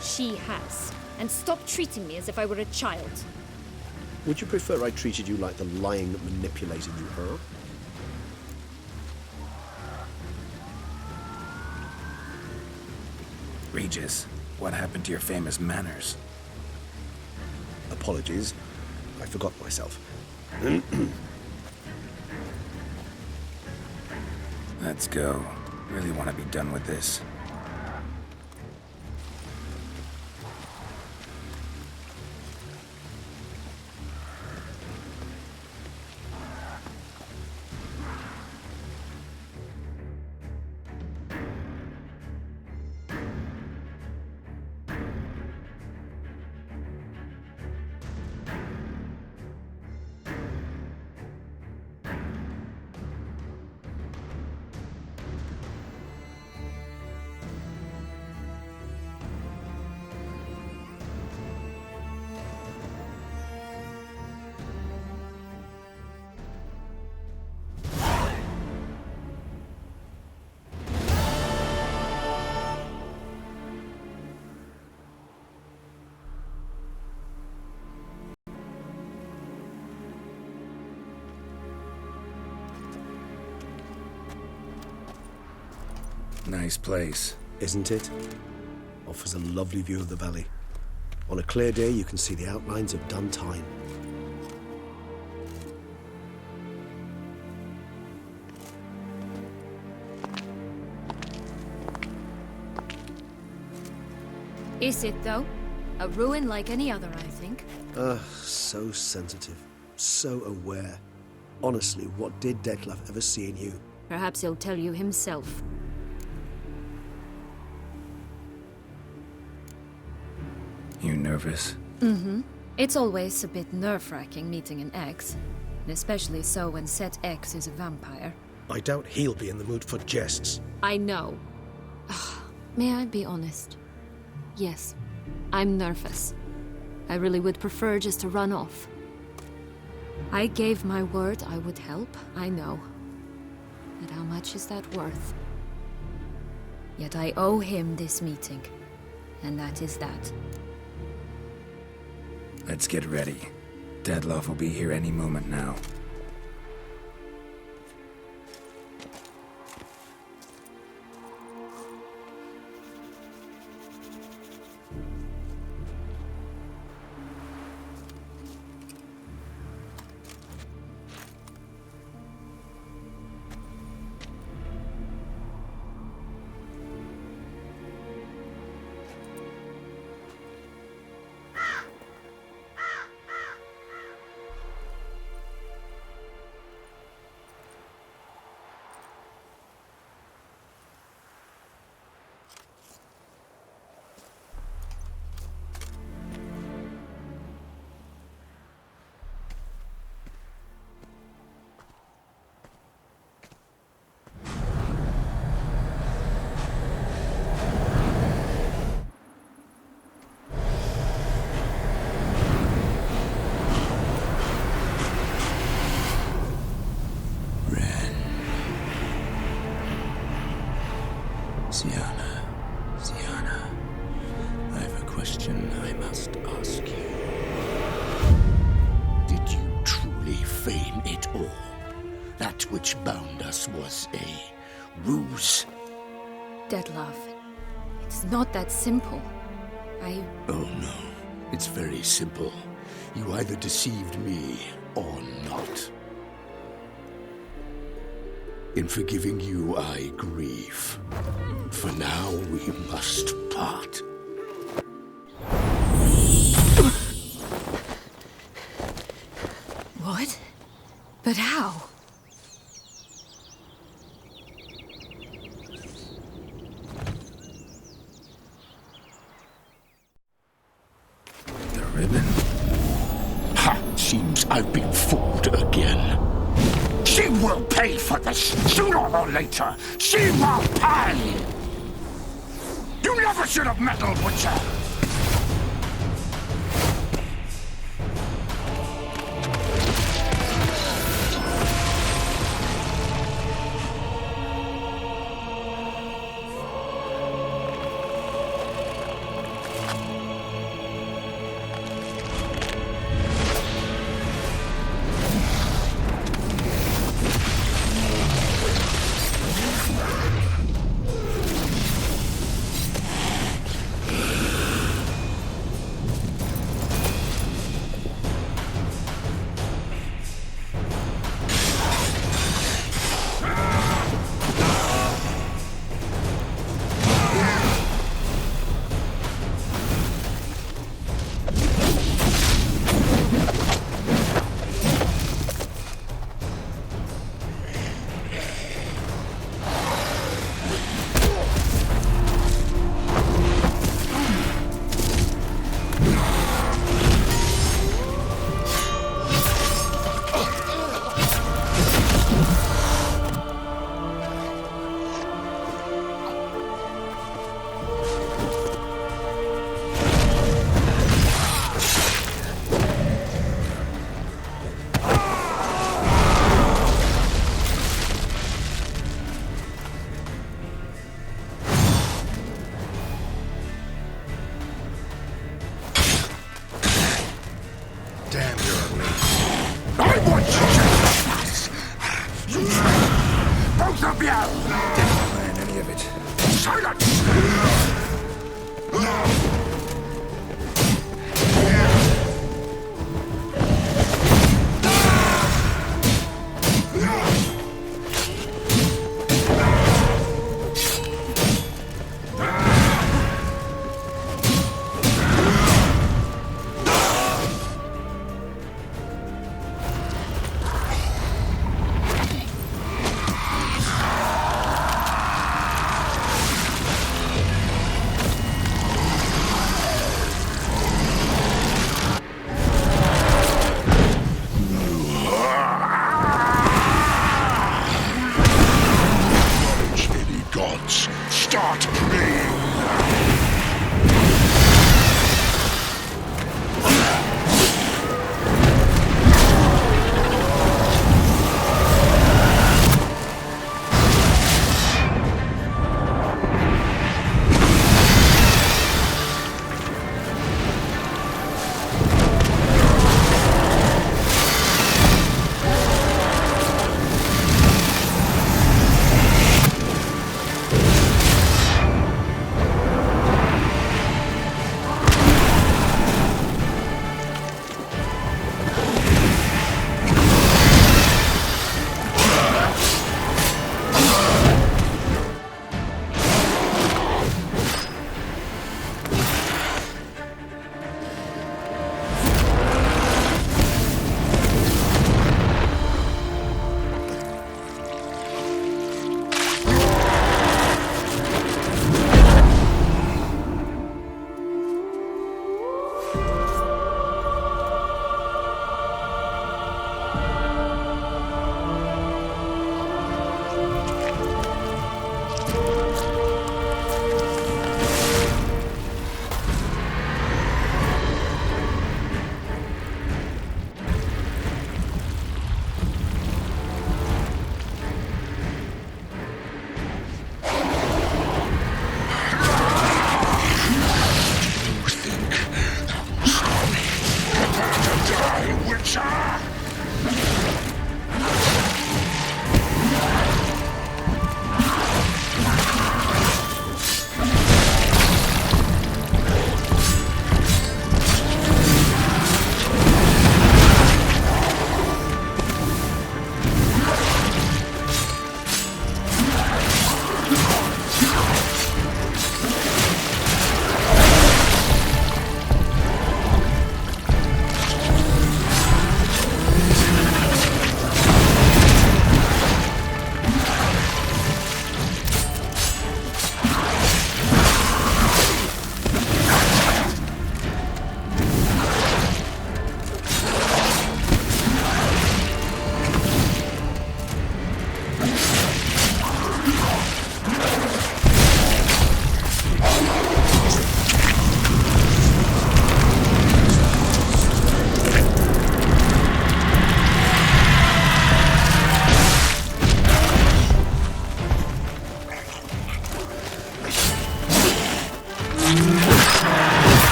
She has. And stop treating me as if I were a child. Would you prefer I treated you like the lying, manipulating you are? Regis, what happened to your famous manners? Apologies. I forgot myself. Let's go. Really want to be done with this. Nice place. Isn't it? Offers a lovely view of the valley. On a clear day, you can see the outlines of Duntine. Is it, though? A ruin like any other, I think. So sensitive. So aware. Honestly, what did Detlef ever see in you? Perhaps he'll tell you himself. You nervous? Mm-hmm. It's always a bit nerve-wracking meeting an ex. And especially so when said ex is a vampire. I doubt he'll be in the mood for jests. I know. May I be honest? Yes, I'm nervous. I really would prefer just to run off. I gave my word I would help, I know. But how much is that worth? Yet I owe him this meeting. And that is that. Let's get ready. Detlef will be here any moment now. Syanna, I have a question I must ask you. Did you truly feign it all? That which bound us was a ruse? Detlef, it's not that simple. Oh no, it's very simple. You either deceived me or not. In forgiving you, I grieve. For now, we must part. What? But how? The ribbon? Ha! Seems I've been fooled again. She will pay for this, sooner or later. She will pay! You never should have meddled, Witcher!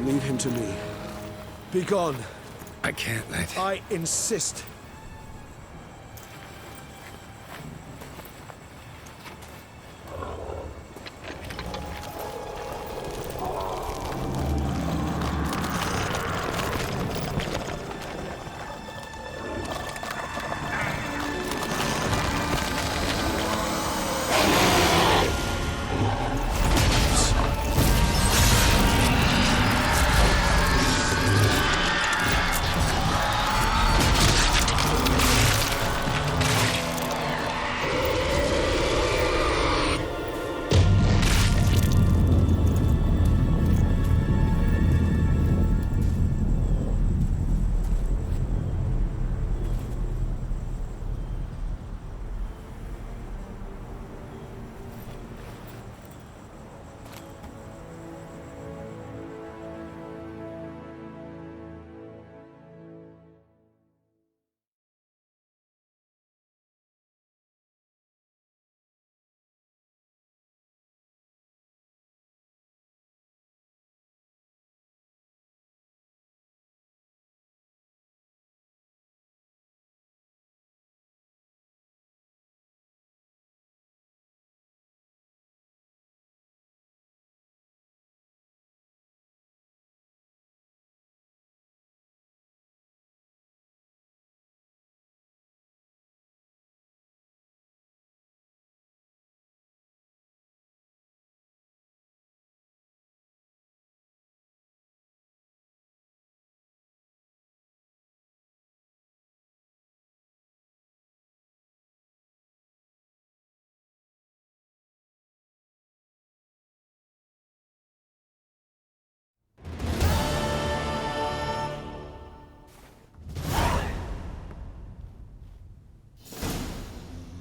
Leave him to me. Be gone. I can't let... I insist.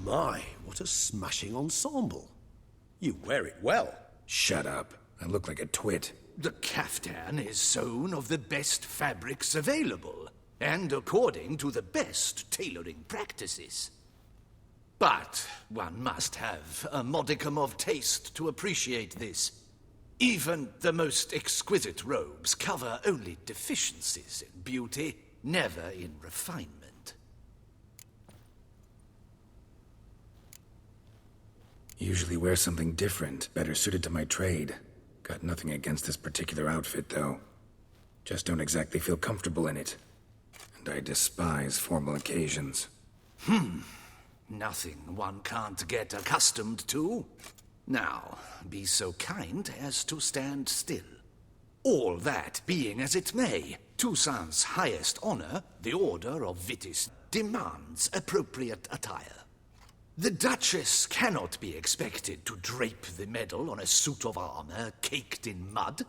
My, what a smashing ensemble. You wear it well. Shut up. I look like a twit. The caftan is sewn of the best fabrics available, and according to the best tailoring practices. But one must have a modicum of taste to appreciate this. Even the most exquisite robes cover only deficiencies in beauty, never in refinement. Usually wear something different, better suited to my trade. Got nothing against this particular outfit, though. Just don't exactly feel comfortable in it. And I despise formal occasions. Nothing one can't get accustomed to. Now, be so kind as to stand still. All that being as it may, Toussaint's highest honor, the Order of Vitis, demands appropriate attire. The Duchess cannot be expected to drape the medal on a suit of armor caked in mud.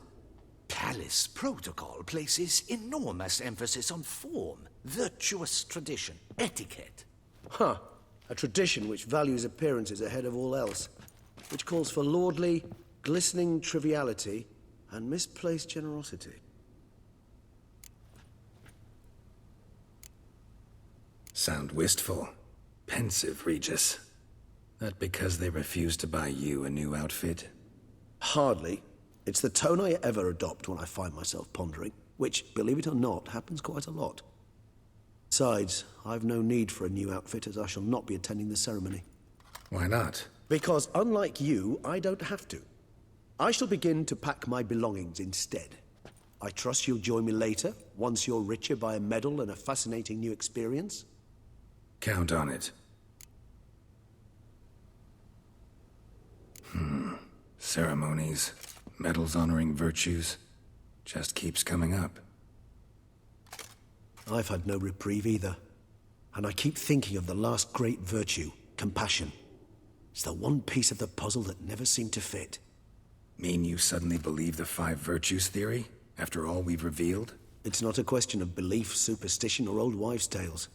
Palace protocol places enormous emphasis on form, virtuous tradition, etiquette. Huh. A tradition which values appearances ahead of all else. Which calls for lordly, glistening triviality and misplaced generosity. Sound wistful. Pensive, Regis. That because they refuse to buy you a new outfit? Hardly. It's the tone I ever adopt when I find myself pondering, which, believe it or not, happens quite a lot. Besides, I've no need for a new outfit as I shall not be attending the ceremony. Why not? Because unlike you, I don't have to. I shall begin to pack my belongings instead. I trust you'll join me later, once you're richer by a medal and a fascinating new experience? Count on it. Ceremonies, medals honoring virtues, just keeps coming up. I've had no reprieve either. And I keep thinking of the last great virtue, compassion. It's the one piece of the puzzle that never seemed to fit. Mean you suddenly believe the 5 virtues theory, after all we've revealed? It's not a question of belief, superstition, or old wives' tales.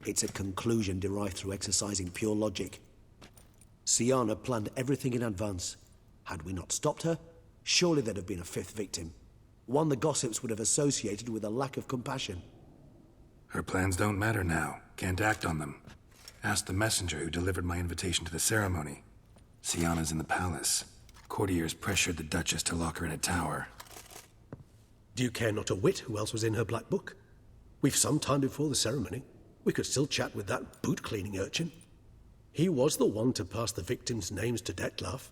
It's a conclusion derived through exercising pure logic. Syanna planned everything in advance. Had we not stopped her, surely there'd have been a fifth victim. One the gossips would have associated with a lack of compassion. Her plans don't matter now. Can't act on them. Ask the messenger who delivered my invitation to the ceremony. Syanna's in the palace. Courtiers pressured the Duchess to lock her in a tower. Do you care not a whit who else was in her black book? We've some time before the ceremony. We could still chat with that boot-cleaning urchin. He was the one to pass the victims' names to Detlef.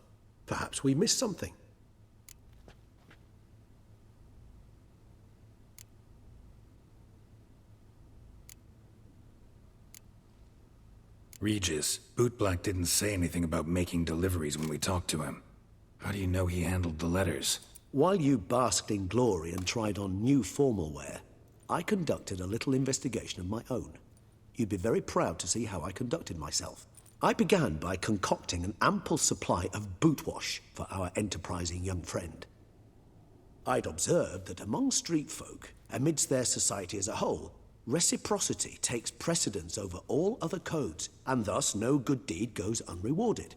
Perhaps we missed something. Regis, Bootblack didn't say anything about making deliveries when we talked to him. How do you know he handled the letters? While you basked in glory and tried on new formal wear, I conducted a little investigation of my own. You'd be very proud to see how I conducted myself. I began by concocting an ample supply of boot wash for our enterprising young friend. I'd observed that among street folk, amidst their society as a whole, reciprocity takes precedence over all other codes, and thus no good deed goes unrewarded.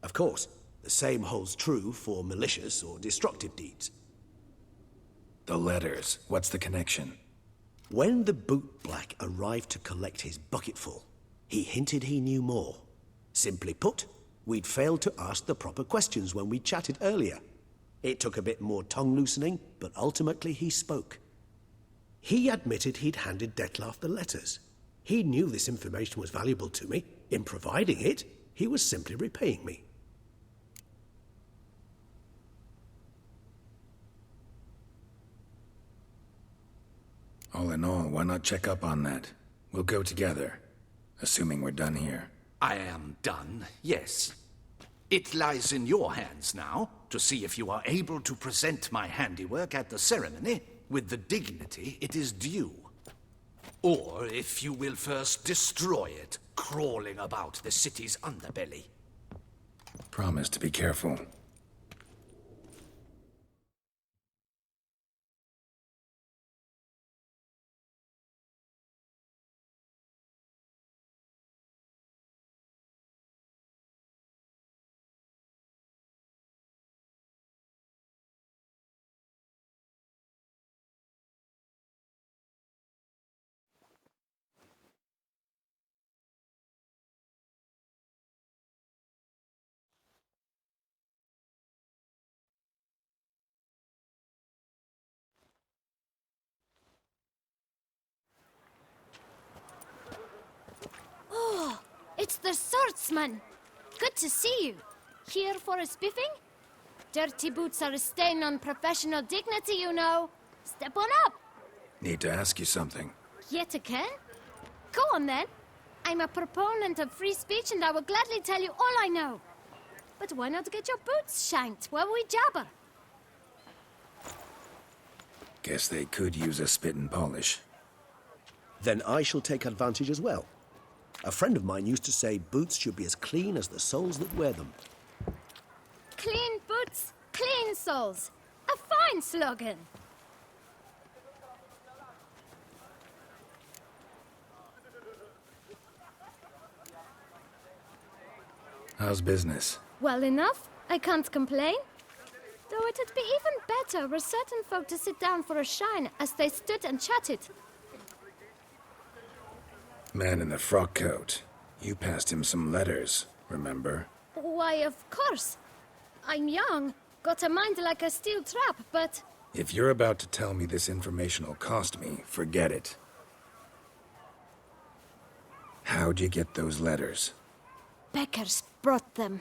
Of course, the same holds true for malicious or destructive deeds. The letters, what's the connection? When the bootblack arrived to collect his bucketful, he hinted he knew more. Simply put, we'd failed to ask the proper questions when we chatted earlier. It took a bit more tongue-loosening, but ultimately he spoke. He admitted he'd handed Detlef the letters. He knew this information was valuable to me. In providing it, he was simply repaying me. All in all, why not check up on that? We'll go together, assuming we're done here. I am done, yes. It lies in your hands now to see if you are able to present my handiwork at the ceremony with the dignity it is due. Or if you will first destroy it, crawling about the city's underbelly. Promise to be careful. It's the swordsman! Good to see you. Here for a spiffing? Dirty boots are a stain on professional dignity, you know. Step on up. Need to ask you something. Yet again? Go on then. I'm a proponent of free speech and I will gladly tell you all I know. But why not get your boots shanked while we jabber? Guess they could use a spit and polish. Then I shall take advantage as well. A friend of mine used to say boots should be as clean as the soles that wear them. Clean boots, clean soles. A fine slogan. How's business? Well enough. I can't complain. Though it'd be even better were certain folk to sit down for a shine as they stood and chatted. Man in the frock coat. You passed him some letters, remember? Why, of course. I'm young, got a mind like a steel trap, but... If you're about to tell me this information will cost me, forget it. How'd you get those letters? Beggars brought them.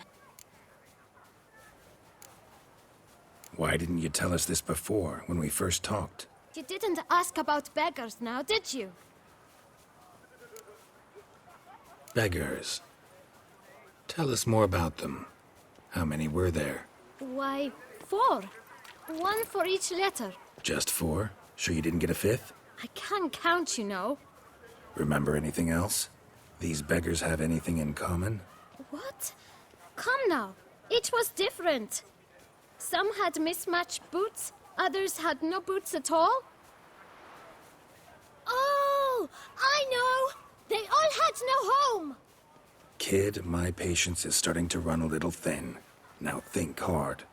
Why didn't you tell us this before, when we first talked? You didn't ask about beggars now, did you? Beggars. Tell us more about them. How many were there? Why, 4. 1 for each letter. Just 4? Sure you didn't get a 5th? I can't count, you know. Remember anything else? These beggars have anything in common? What? Come now. Each was different. Some had mismatched boots, others had no boots at all. Oh, I know! They all had no home! Kid, my patience is starting to run a little thin. Now think hard.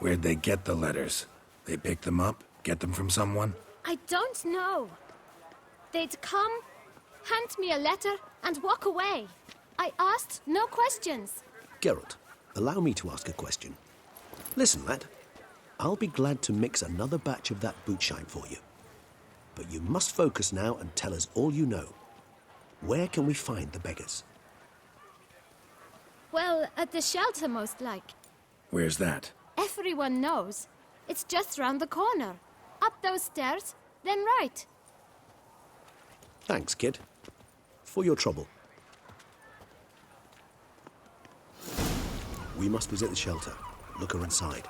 Where'd they get the letters? They pick them up? Get them from someone? I don't know. They'd come, hand me a letter, and walk away. I asked no questions. Geralt, allow me to ask a question. Listen, lad. I'll be glad to mix another batch of that bootshine for you. But you must focus now and tell us all you know. Where can we find the beggars? Well, at the shelter, most like. Where's that? Everyone knows. It's just round the corner. Up those stairs, then right. Thanks, kid. For your trouble. We must visit the shelter. Look her inside.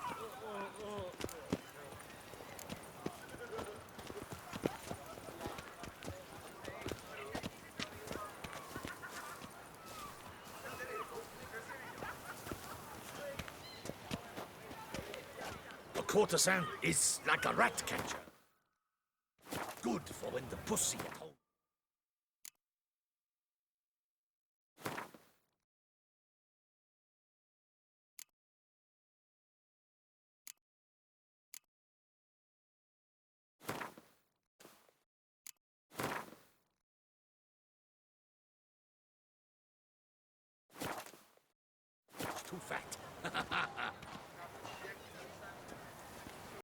A courtesan is like a rat catcher. Good for when the pussy at home. It's too fat.